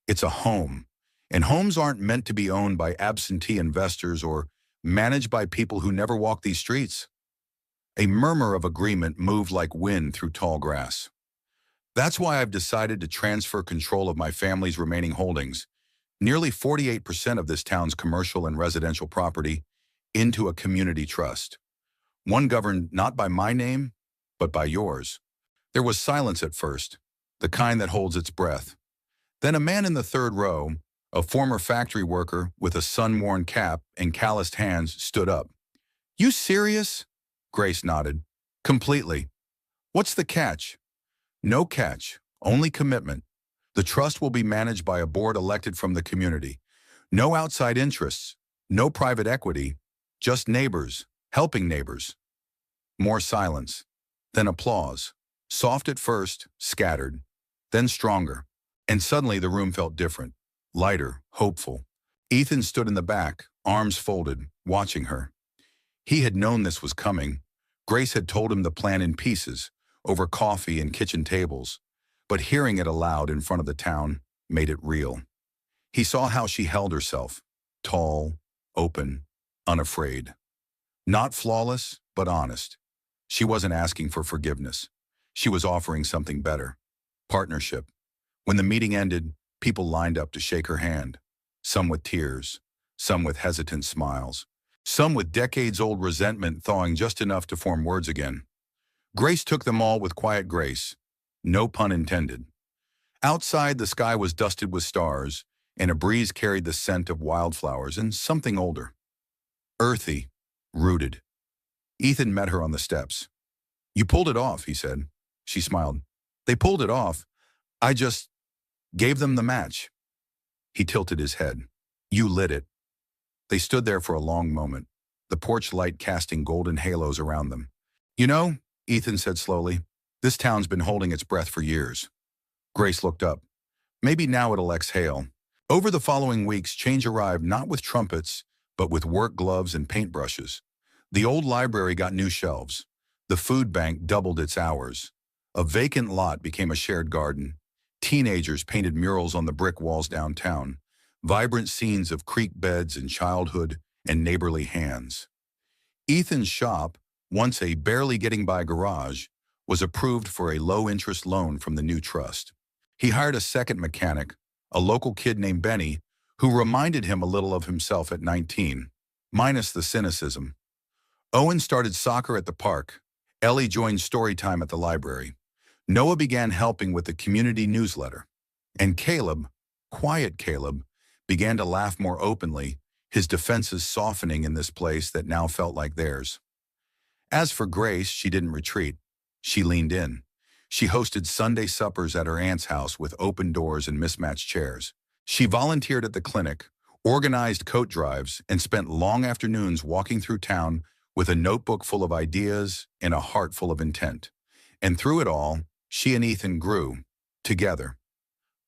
It's a home. And homes aren't meant to be owned by absentee investors or managed by people who never walk these streets. A murmur of agreement moved like wind through tall grass. That's why I've decided to transfer control of my family's remaining holdings, nearly 48% of this town's commercial and residential property, into a community trust. One governed not by my name, but by yours. There was silence at first, the kind that holds its breath. Then a man in the third row, a former factory worker with a sun-worn cap and calloused hands, stood up. You serious? Grace nodded. Completely. What's the catch? No catch, only commitment. The trust will be managed by a board elected from the community. No outside interests, no private equity, just neighbors, helping neighbors. More silence, then applause. Soft at first, scattered, then stronger. And suddenly the room felt different, lighter, hopeful. Ethan stood in the back, arms folded, watching her. He had known this was coming. Grace had told him the plan in pieces, over coffee and kitchen tables. But hearing it aloud in front of the town made it real. He saw how she held herself, tall, open, unafraid. Not flawless, but honest. She wasn't asking for forgiveness. She was offering something better. Partnership. When the meeting ended, people lined up to shake her hand. Some with tears, some with hesitant smiles, some with decades-old resentment thawing just enough to form words again. Grace took them all with quiet grace. No pun intended. Outside, the sky was dusted with stars, and a breeze carried the scent of wildflowers and something older. Earthy, rooted. Ethan met her on the steps. You pulled it off, he said. She smiled. They pulled it off. I just gave them the match. He tilted his head. You lit it. They stood there for a long moment, the porch light casting golden halos around them. You know, Ethan said slowly, this town's been holding its breath for years. Grace looked up. Maybe now it'll exhale. Over the following weeks, change arrived not with trumpets, but with work gloves and paintbrushes. The old library got new shelves. The food bank doubled its hours. A vacant lot became a shared garden. Teenagers painted murals on the brick walls downtown. Vibrant scenes of creek beds and childhood and neighborly hands. Ethan's shop, once a barely getting by garage, was approved for a low-interest loan from the new trust. He hired a second mechanic, a local kid named Benny, who reminded him a little of himself at 19, minus the cynicism. Owen started soccer at the park. Ellie joined story time at the library. Noah began helping with the community newsletter. And Caleb, quiet Caleb, began to laugh more openly, his defenses softening in this place that now felt like theirs. As for Grace, she didn't retreat. She leaned in. She hosted Sunday suppers at her aunt's house with open doors and mismatched chairs. She volunteered at the clinic, organized coat drives, and spent long afternoons walking through town with a notebook full of ideas and a heart full of intent. And through it all, she and Ethan grew, together.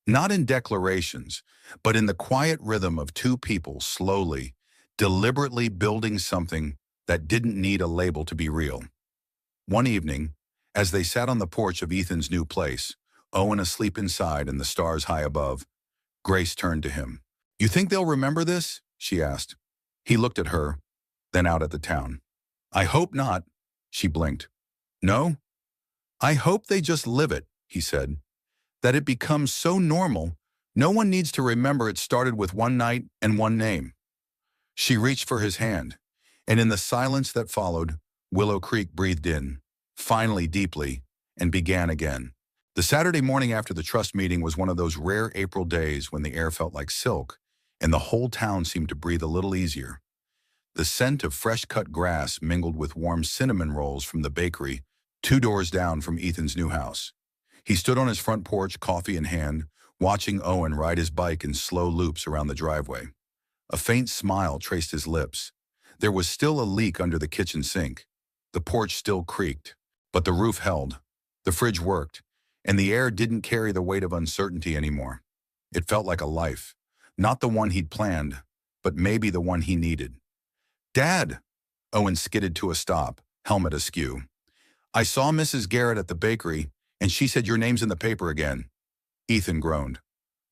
Not in declarations, but in the quiet rhythm of two people slowly, deliberately building something that didn't need a label to be real. One evening, as they sat on the porch of Ethan's new place, Owen asleep inside and the stars high above, Grace turned to him. "You think they'll remember this?" she asked. He looked at her, then out at the town. "I hope not," she blinked. "No? I hope they just live it," he said. "That it becomes so normal, no one needs to remember it started with one night and one name." She reached for his hand, and in the silence that followed, Willow Creek breathed in, finally deeply, and began again. The Saturday morning after the trust meeting was one of those rare April days when the air felt like silk, and the whole town seemed to breathe a little easier. The scent of fresh-cut grass mingled with warm cinnamon rolls from the bakery 2 doors down from Ethan's new house. He stood on his front porch, coffee in hand, watching Owen ride his bike in slow loops around the driveway. A faint smile traced his lips. There was still a leak under the kitchen sink. The porch still creaked, but the roof held. The fridge worked, and the air didn't carry the weight of uncertainty anymore. It felt like a life, not the one he'd planned, but maybe the one he needed. "Dad!" Owen skidded to a stop, helmet askew. "I saw Mrs. Garrett at the bakery, and she said your name's in the paper again." Ethan groaned.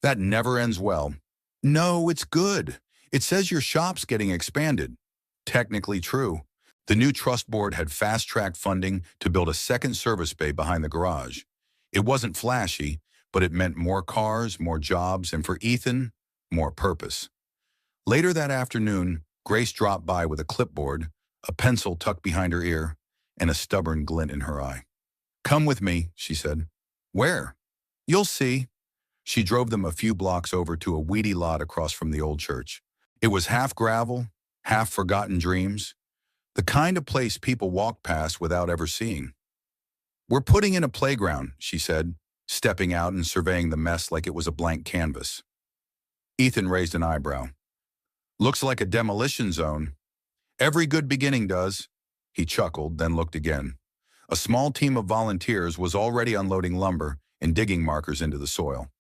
"That never ends well." "No, it's good. It says your shop's getting expanded." Technically true. The new trust board had fast-tracked funding to build a second service bay behind the garage. It wasn't flashy, but it meant more cars, more jobs, and for Ethan, more purpose. Later that afternoon, Grace dropped by with a clipboard, a pencil tucked behind her ear, and a stubborn glint in her eye. "Come with me," she said. "Where?" "You'll see." She drove them a few blocks over to a weedy lot across from the old church. It was half gravel, half forgotten dreams, the kind of place people walk past without ever seeing. "We're putting in a playground," she said, stepping out and surveying the mess like it was a blank canvas. Ethan raised an eyebrow. "Looks like a demolition zone." "Every good beginning does." He chuckled, then looked again. A small team of volunteers was already unloading lumber and digging markers into the soil.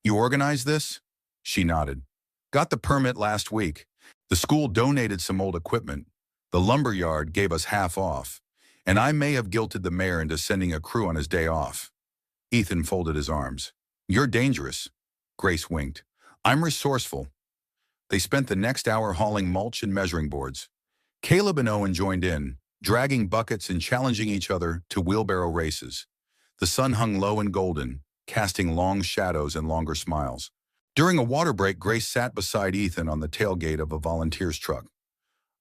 "You organized this?" She nodded. "Got the permit last week. The school donated some old equipment. The lumber yard gave us half off, and I may have guilted the mayor into sending a crew on his day off." Ethan folded his arms. "You're dangerous." Grace winked. "I'm resourceful." They spent the next hour hauling mulch and measuring boards. Caleb and Owen joined in, dragging buckets and challenging each other to wheelbarrow races. The sun hung low and golden, casting long shadows and longer smiles. During a water break, Grace sat beside Ethan on the tailgate of a volunteer's truck.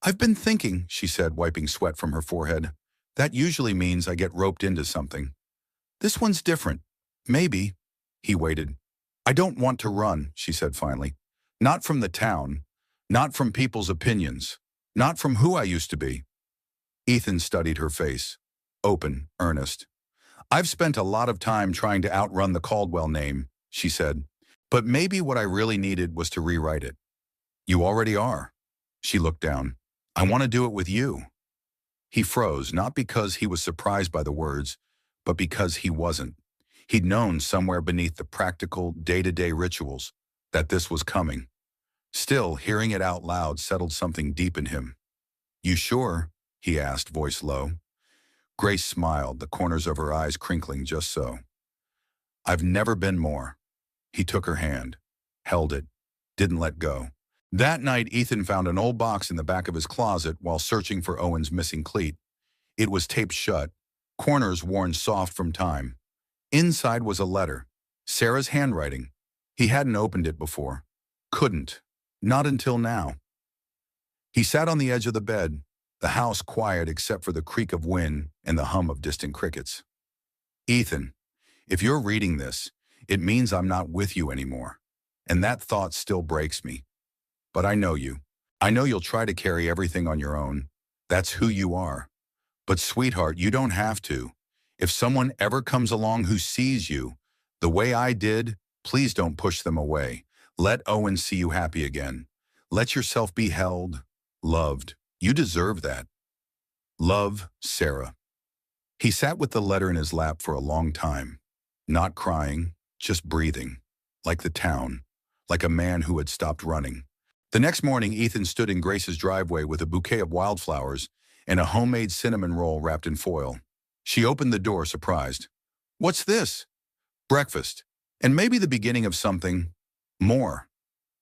"I've been thinking," she said, wiping sweat from her forehead. "That usually means I get roped into something. This one's different. Maybe." He waited. "I don't want to run," she said finally. "Not from the town. Not from people's opinions. Not from who I used to be." Ethan studied her face. Open, earnest. "I've spent a lot of time trying to outrun the Caldwell name," she said. "But maybe what I really needed was to rewrite it." "You already are." She looked down. "I want to do it with you." He froze, not because he was surprised by the words, but because he wasn't. He'd known somewhere beneath the practical, day-to-day rituals that this was coming. Still, hearing it out loud settled something deep in him. "You sure?" he asked, voice low. Grace smiled, the corners of her eyes crinkling just so. "I've never been more." He took her hand, held it, didn't let go. That night, Ethan found an old box in the back of his closet while searching for Owen's missing cleat. It was taped shut, corners worn soft from time. Inside was a letter. Sarah's handwriting. He hadn't opened it before. Couldn't. Not until now. He sat on the edge of the bed, the house quiet except for the creak of wind and the hum of distant crickets. Ethan, if you're reading this, it means I'm not with you anymore. And that thought still breaks me. But I know you. I know you'll try to carry everything on your own. That's who you are. But sweetheart, you don't have to. If someone ever comes along who sees you the way I did, please don't push them away. Let Owen see you happy again. Let yourself be held, loved. You deserve that. Love, Sarah. He sat with the letter in his lap for a long time, not crying, just breathing, like the town, like a man who had stopped running. The next morning, Ethan stood in Grace's driveway with a bouquet of wildflowers and a homemade cinnamon roll wrapped in foil. She opened the door, surprised. What's this? Breakfast, and maybe the beginning of something more.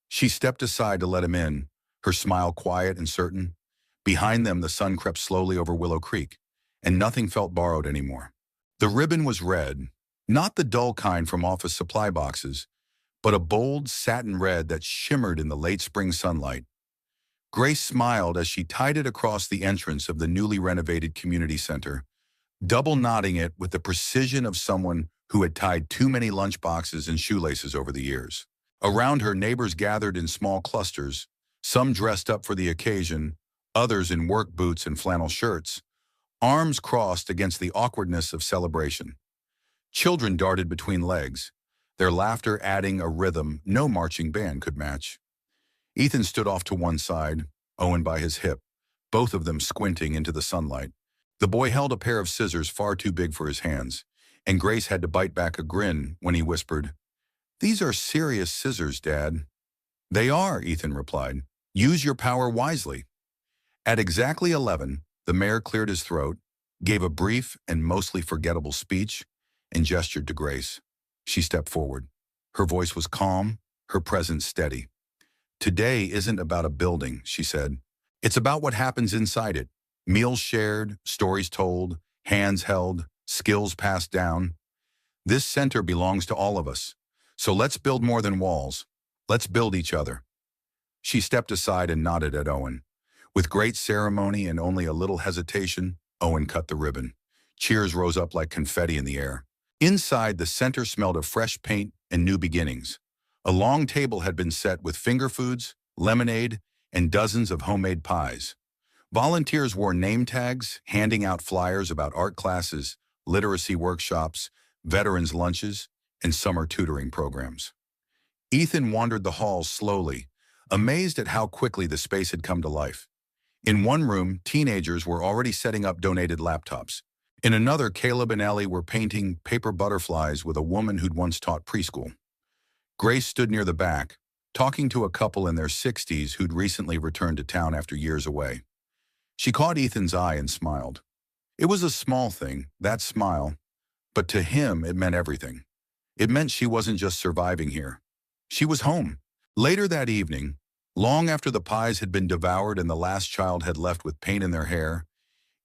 She stepped aside to let him in, her smile quiet and certain. Behind them, the sun crept slowly over Willow Creek, and nothing felt borrowed anymore. The ribbon was red, not the dull kind from office supply boxes, but a bold satin red that shimmered in the late spring sunlight. Grace smiled as she tied it across the entrance of the newly renovated community center, double knotting it with the precision of someone who had tied too many lunchboxes and shoelaces over the years. Around her, neighbors gathered in small clusters, some dressed up for the occasion, others in work boots and flannel shirts, arms crossed against the awkwardness of celebration. Children darted between legs, their laughter adding a rhythm no marching band could match. Ethan stood off to one side, Owen by his hip, both of them squinting into the sunlight. The boy held a pair of scissors far too big for his hands, and Grace had to bite back a grin when he whispered, "These are serious scissors, Dad." "They are," Ethan replied. "Use your power wisely." At exactly 11, the mayor cleared his throat, gave a brief and mostly forgettable speech, and gestured to Grace. She stepped forward. Her voice was calm, her presence steady. "Today isn't about a building," she said. "It's about what happens inside it. Meals shared, stories told, hands held, skills passed down. This center belongs to all of us. So let's build more than walls. Let's build each other." She stepped aside and nodded at Owen. With great ceremony and only a little hesitation, Owen cut the ribbon. Cheers rose up like confetti in the air. Inside, the center smelled of fresh paint and new beginnings. A long table had been set with finger foods, lemonade, and dozens of homemade pies. Volunteers wore name tags, handing out flyers about art classes, literacy workshops, veterans' lunches, and summer tutoring programs. Ethan wandered the halls slowly, amazed at how quickly the space had come to life. In one room, teenagers were already setting up donated laptops. In another, Caleb and Ellie were painting paper butterflies with a woman who'd once taught preschool. Grace stood near the back, talking to a couple in their 60s who'd recently returned to town after years away. She caught Ethan's eye and smiled. It was a small thing, that smile, but to him it meant everything. It meant she wasn't just surviving here. She was home. Later that evening, long after the pies had been devoured and the last child had left with paint in their hair,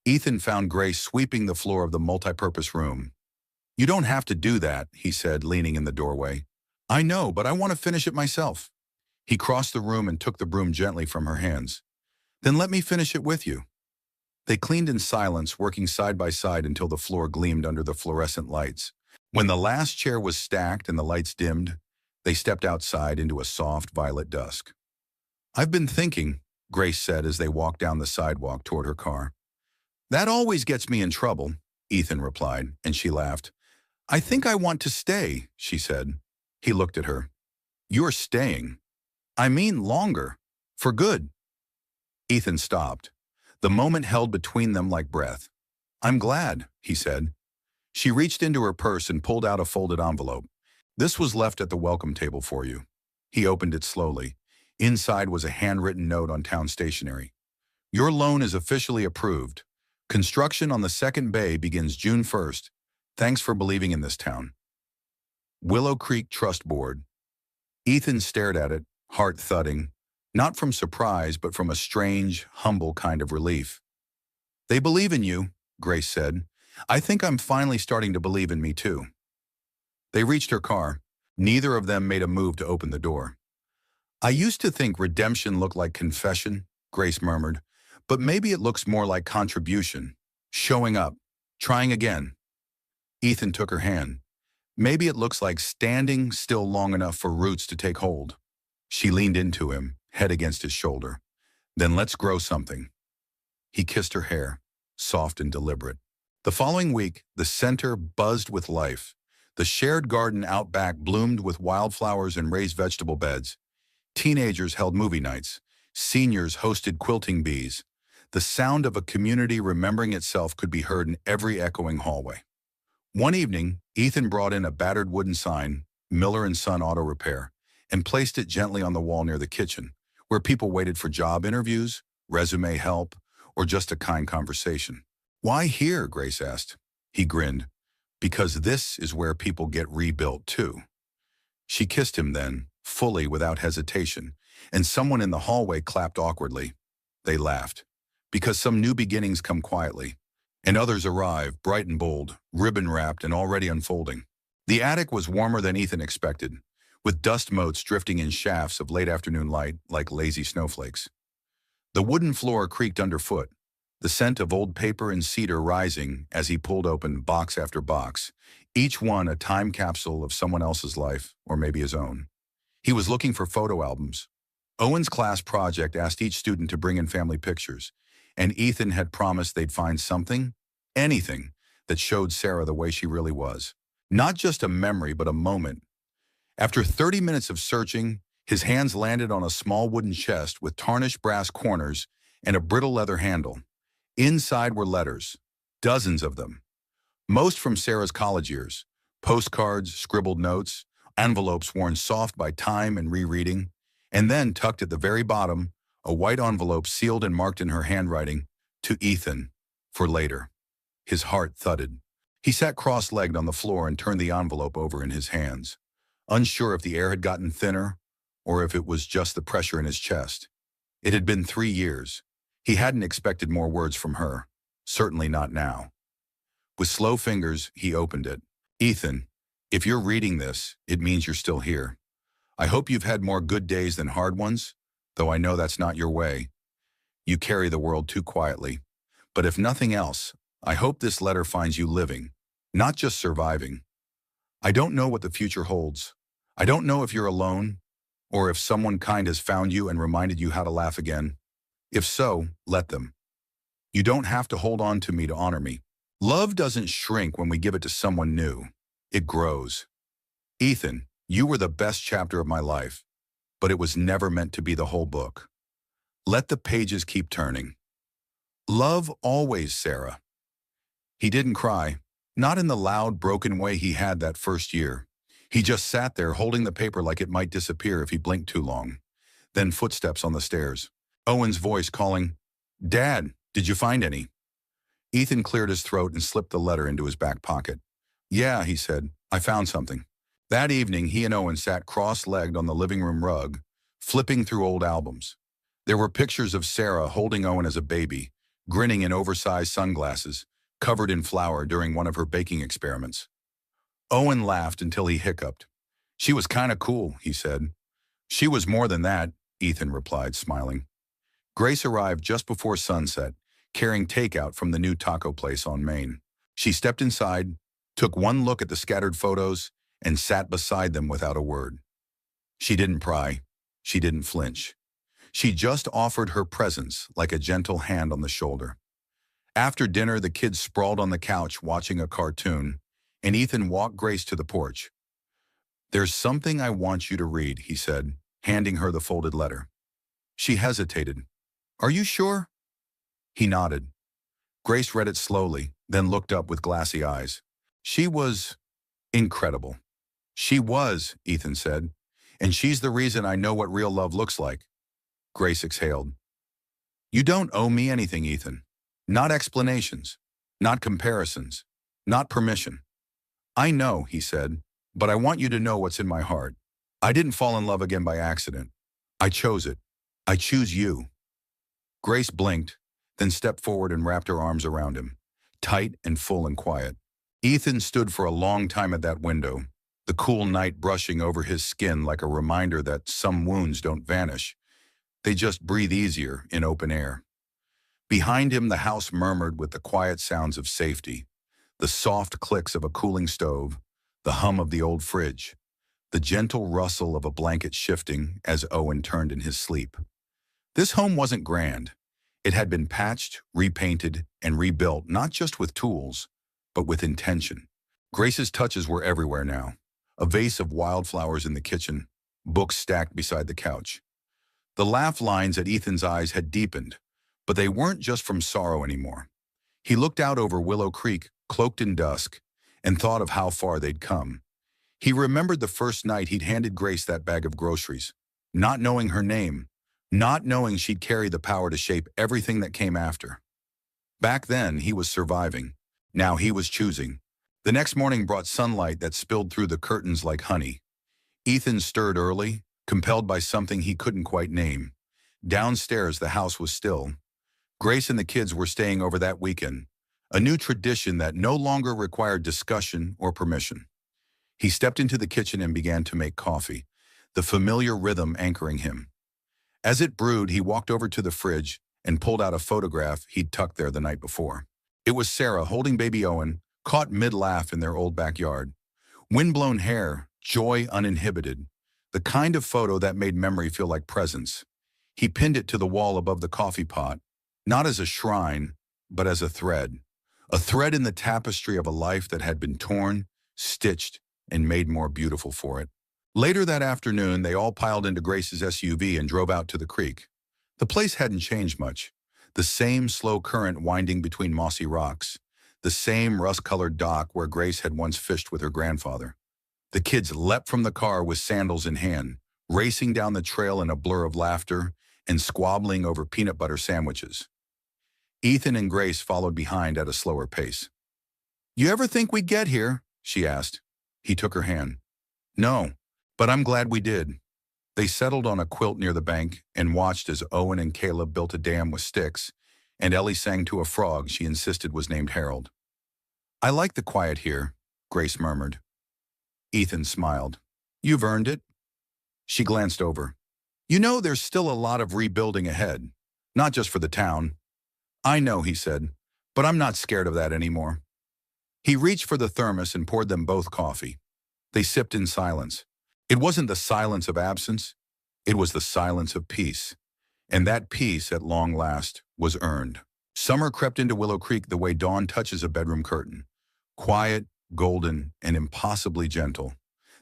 Ethan found Grace sweeping the floor of the multipurpose room. "You don't have to do that," he said, leaning in the doorway. "I know, but I want to finish it myself." He crossed the room and took the broom gently from her hands. "Then let me finish it with you." They cleaned in silence, working side by side until the floor gleamed under the fluorescent lights. When the last chair was stacked and the lights dimmed, they stepped outside into a soft violet dusk. "I've been thinking," Grace said as they walked down the sidewalk toward her car. "That always gets me in trouble," Ethan replied, and she laughed. "I think I want to stay," she said. He looked at her. "You're staying. I mean longer. For good." Ethan stopped. The moment held between them like breath. "I'm glad," he said. She reached into her purse and pulled out a folded envelope. "This was left at the welcome table for you." He opened it slowly. Inside was a handwritten note on town stationery. "Your loan is officially approved. Construction on the second bay begins June 1st. Thanks for believing in this town. Willow Creek Trust Board." Ethan stared at it, heart thudding, not from surprise but from a strange, humble kind of relief. "They believe in you," Grace said. "I think I'm finally starting to believe in me too." They reached her car. Neither of them made a move to open the door. I used to think redemption looked like confession, Grace murmured, but maybe it looks more like contribution, showing up, trying again. Ethan took her hand. Maybe it looks like standing still long enough for roots to take hold. She leaned into him, head against his shoulder. Then let's grow something. He kissed her hair, soft and deliberate. The following week, the center buzzed with life. The shared garden out back bloomed with wildflowers and raised vegetable beds. Teenagers held movie nights. Seniors hosted quilting bees. The sound of a community remembering itself could be heard in every echoing hallway. One evening, Ethan brought in a battered wooden sign, Miller & Son Auto Repair, and placed it gently on the wall near the kitchen, where people waited for job interviews, resume help, or just a kind conversation. "Why here?" Grace asked. He grinned. "Because this is where people get rebuilt too." She kissed him then, fully without hesitation, and someone in the hallway clapped awkwardly. They laughed. Because some new beginnings come quietly, and others arrive, bright and bold, ribbon-wrapped and already unfolding. The attic was warmer than Ethan expected, with dust motes drifting in shafts of late afternoon light like lazy snowflakes. The wooden floor creaked underfoot, the scent of old paper and cedar rising as he pulled open box after box, each one a time capsule of someone else's life, or maybe his own. He was looking for photo albums. Owen's class project asked each student to bring in family pictures, and Ethan had promised they'd find something, anything, that showed Sarah the way she really was. Not just a memory, but a moment. After 30 minutes of searching, his hands landed on a small wooden chest with tarnished brass corners and a brittle leather handle. Inside were letters, dozens of them, most from Sarah's college years, postcards, scribbled notes, envelopes worn soft by time and rereading, and then tucked at the very bottom, a white envelope sealed and marked in her handwriting, "To Ethan, for later." His heart thudded. He sat cross-legged on the floor and turned the envelope over in his hands, unsure if the air had gotten thinner or if it was just the pressure in his chest. It had been 3 years. He hadn't expected more words from her, certainly not now. With slow fingers, he opened it. "Ethan, if you're reading this, it means you're still here. I hope you've had more good days than hard ones, though I know that's not your way. You carry the world too quietly. But if nothing else, I hope this letter finds you living, not just surviving. I don't know what the future holds. I don't know if you're alone, or if someone kind has found you and reminded you how to laugh again. If so, let them. You don't have to hold on to me to honor me. Love doesn't shrink when we give it to someone new. It grows. Ethan, you were the best chapter of my life, but it was never meant to be the whole book. Let the pages keep turning. Love always, Sarah." He didn't cry, not in the loud, broken way he had that first year. He just sat there holding the paper like it might disappear if he blinked too long. Then footsteps on the stairs. Owen's voice calling, "Dad, did you find any?" Ethan cleared his throat and slipped the letter into his back pocket. "Yeah," he said, "I found something." That evening, he and Owen sat cross-legged on the living room rug, flipping through old albums. There were pictures of Sarah holding Owen as a baby, grinning in oversized sunglasses, covered in flour during one of her baking experiments. Owen laughed until he hiccuped. "She was kinda cool," he said. "She was more than that," Ethan replied, smiling. Grace arrived just before sunset, carrying takeout from the new taco place on Main. She stepped inside, took one look at the scattered photos, and sat beside them without a word. She didn't pry. She didn't flinch. She just offered her presence like a gentle hand on the shoulder. After dinner, the kids sprawled on the couch watching a cartoon, and Ethan walked Grace to the porch. "There's something I want you to read," he said, handing her the folded letter. She hesitated. "Are you sure?" He nodded. Grace read it slowly, then looked up with glassy eyes. She was incredible. "She was," Ethan said, "and she's the reason I know what real love looks like." Grace exhaled. "You don't owe me anything, Ethan. Not explanations, not comparisons, not permission." "I know," he said, "but I want you to know what's in my heart. I didn't fall in love again by accident. I chose it. I choose you." Grace blinked, then stepped forward and wrapped her arms around him, tight and full and quiet. Ethan stood for a long time at that window, the cool night brushing over his skin like a reminder that some wounds don't vanish. They just breathe easier in open air. Behind him, the house murmured with the quiet sounds of safety, the soft clicks of a cooling stove, the hum of the old fridge, the gentle rustle of a blanket shifting as Owen turned in his sleep. This home wasn't grand. It had been patched, repainted, and rebuilt not just with tools, but with intention. Grace's touches were everywhere now. A vase of wildflowers in the kitchen, books stacked beside the couch. The laugh lines at Ethan's eyes had deepened, but they weren't just from sorrow anymore. He looked out over Willow Creek, cloaked in dusk, and thought of how far they'd come. He remembered the first night he'd handed Grace that bag of groceries, not knowing her name, not knowing she'd carry the power to shape everything that came after. Back then, he was surviving. Now he was choosing. The next morning brought sunlight that spilled through the curtains like honey. Ethan stirred early, compelled by something he couldn't quite name. Downstairs, the house was still. Grace and the kids were staying over that weekend, a new tradition that no longer required discussion or permission. He stepped into the kitchen and began to make coffee, the familiar rhythm anchoring him. As it brewed, he walked over to the fridge and pulled out a photograph he'd tucked there the night before. It was Sarah holding baby Owen, caught mid-laugh in their old backyard. Windblown hair, joy uninhibited, the kind of photo that made memory feel like presence. He pinned it to the wall above the coffee pot, not as a shrine, but as a thread in the tapestry of a life that had been torn, stitched, and made more beautiful for it. Later that afternoon, they all piled into Grace's SUV and drove out to the creek. The place hadn't changed much. The same slow current winding between mossy rocks. The same rust-colored dock where Grace had once fished with her grandfather. The kids leapt from the car with sandals in hand, racing down the trail in a blur of laughter and squabbling over peanut butter sandwiches. Ethan and Grace followed behind at a slower pace. "You ever think we'd get here?" she asked. He took her hand. "No, but I'm glad we did." They settled on a quilt near the bank and watched as Owen and Caleb built a dam with sticks, and Ellie sang to a frog she insisted was named Harold. "I like the quiet here," Grace murmured. Ethan smiled. "You've earned it." She glanced over. "You know, there's still a lot of rebuilding ahead, not just for the town." "I know," he said, "but I'm not scared of that anymore." He reached for the thermos and poured them both coffee. They sipped in silence. It wasn't the silence of absence, it was the silence of peace. And that peace, at long last, was earned. Summer crept into Willow Creek the way dawn touches a bedroom curtain. Quiet, golden, and impossibly gentle.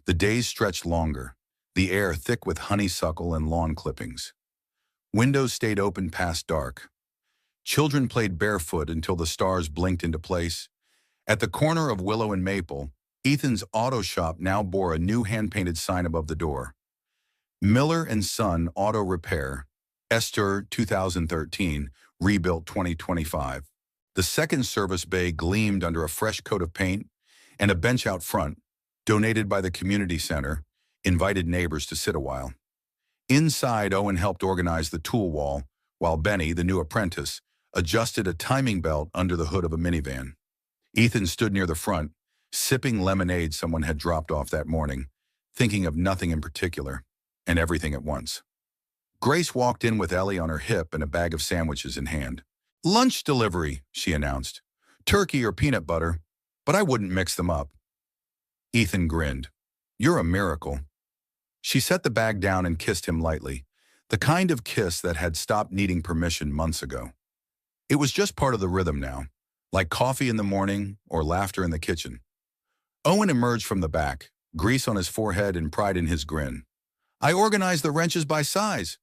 The days stretched longer, the air thick with honeysuckle and lawn clippings. Windows stayed open past dark. Children played barefoot until the stars blinked into place. At the corner of Willow and Maple, Ethan's auto shop now bore a new hand-painted sign above the door. Miller and Son Auto Repair, Esther 2013, rebuilt 2025. The second service bay gleamed under a fresh coat of paint, and a bench out front, donated by the community center, invited neighbors to sit a while. Inside, Owen helped organize the tool wall, while Benny, the new apprentice, adjusted a timing belt under the hood of a minivan. Ethan stood near the front, sipping lemonade someone had dropped off that morning, thinking of nothing in particular, and everything at once. Grace walked in with Ellie on her hip and a bag of sandwiches in hand. "Lunch delivery," she announced. "Turkey or peanut butter, but I wouldn't mix them up." Ethan grinned. "You're a miracle." She set the bag down and kissed him lightly, the kind of kiss that had stopped needing permission months ago. It was just part of the rhythm now, like coffee in the morning or laughter in the kitchen. Owen emerged from the back, grease on his forehead and pride in his grin. "I organized the wrenches by size."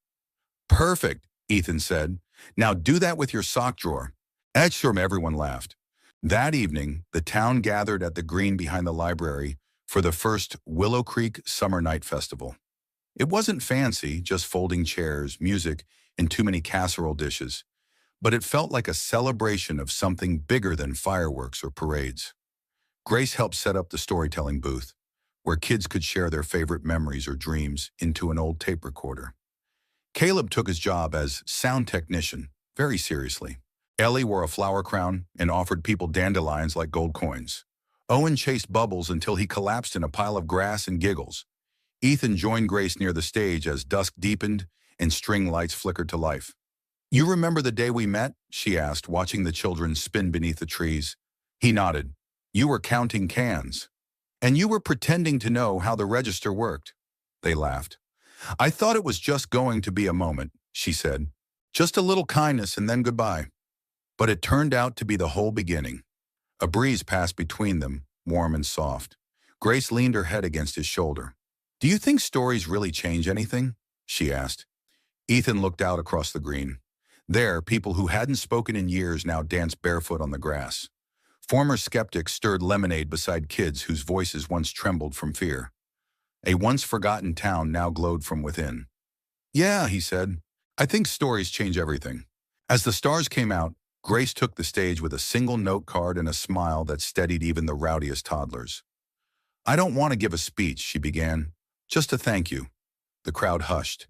"Perfect," Ethan said. "Now do that with your sock drawer." At sure everyone laughed. That evening, the town gathered at the green behind the library for the first Willow Creek Summer Night Festival. It wasn't fancy, just folding chairs, music, and too many casserole dishes, but it felt like a celebration of something bigger than fireworks or parades. Grace helped set up the storytelling booth, where kids could share their favorite memories or dreams into an old tape recorder. Caleb took his job as sound technician very seriously. Ellie wore a flower crown and offered people dandelions like gold coins. Owen chased Bubbles until he collapsed in a pile of grass and giggles. Ethan joined Grace near the stage as dusk deepened and string lights flickered to life. "You remember the day we met?" she asked, watching the children spin beneath the trees. He nodded. "You were counting cans. And you were pretending to know how the register worked." They laughed. "I thought it was just going to be a moment," she said. "Just a little kindness and then goodbye." But it turned out to be the whole beginning. A breeze passed between them, warm and soft. Grace leaned her head against his shoulder. "Do you think stories really change anything?" she asked. Ethan looked out across the green. There, people who hadn't spoken in years now danced barefoot on the grass. Former skeptics stirred lemonade beside kids whose voices once trembled from fear. A once-forgotten town now glowed from within. "Yeah," he said, "I think stories change everything." As the stars came out, Grace took the stage with a single note card and a smile that steadied even the rowdiest toddlers. "I don't want to give a speech," she began. "Just a thank you." The crowd hushed.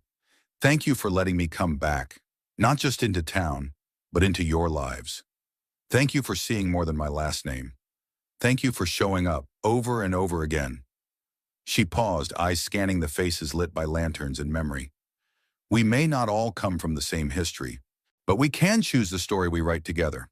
"Thank you for letting me come back, not just into town, but into your lives. Thank you for seeing more than my last name. Thank you for showing up over and over again." She paused, eyes scanning the faces lit by lanterns in memory. "We may not all come from the same history, but we can choose the story we write together."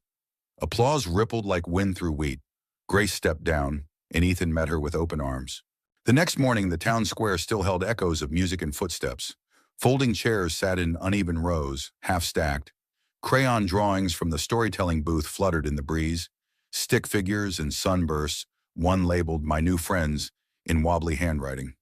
Applause rippled like wind through wheat. Grace stepped down, and Ethan met her with open arms. The next morning, the town square still held echoes of music and footsteps. Folding chairs sat in uneven rows, half stacked. Crayon drawings from the storytelling booth fluttered in the breeze. Stick figures and sunbursts, one labeled "My New Friends" in wobbly handwriting.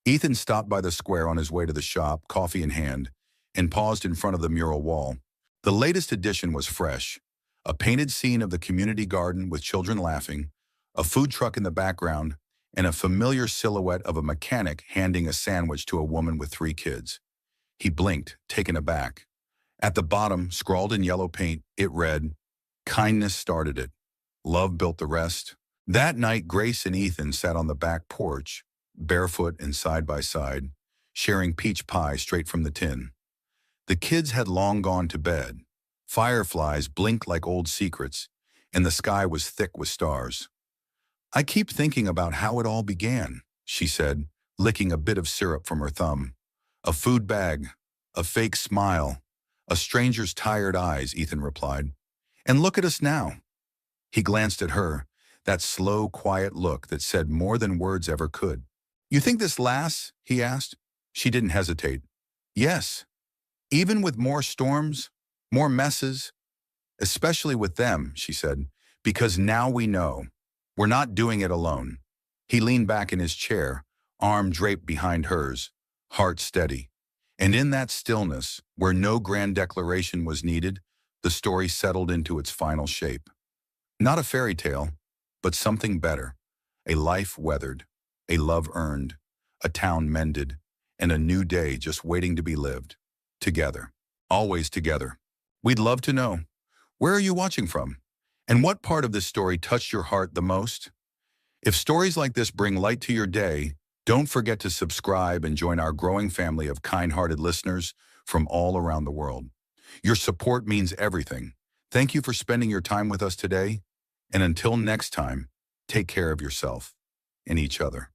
Ethan stopped by the square on his way to the shop, coffee in hand, and paused in front of the mural wall. The latest edition was fresh. A painted scene of the community garden with children laughing, a food truck in the background, and a familiar silhouette of a mechanic handing a sandwich to a woman with 3 kids. He blinked, taken aback. At the bottom, scrawled in yellow paint, it read, "Kindness started it. Love built the rest." That night, Grace and Ethan sat on the back porch, barefoot and side by side, sharing peach pie straight from the tin. The kids had long gone to bed. Fireflies blinked like old secrets, and the sky was thick with stars. "I keep thinking about how it all began," she said, licking a bit of syrup from her thumb. "A food bag, a fake smile, a stranger's tired eyes," Ethan replied. "And look at us now." He glanced at her, that slow, quiet look that said more than words ever could. "You think this lasts?" he asked. She didn't hesitate. "Yes. Even with more storms, more messes, especially with them," she said, "because now we know. We're not doing it alone." He leaned back in his chair, arm draped behind hers, heart steady. And in that stillness, where no grand declaration was needed, the story settled into its final shape. Not a fairy tale, but something better. A life weathered, a love earned, a town mended, and a new day just waiting to be lived. Together. Always together. We'd love to know. Where are you watching from? And what part of this story touched your heart the most? If stories like this bring light to your day, don't forget to subscribe and join our growing family of kind-hearted listeners from all around the world. Your support means everything. Thank you for spending your time with us today. And until next time, take care of yourself and each other.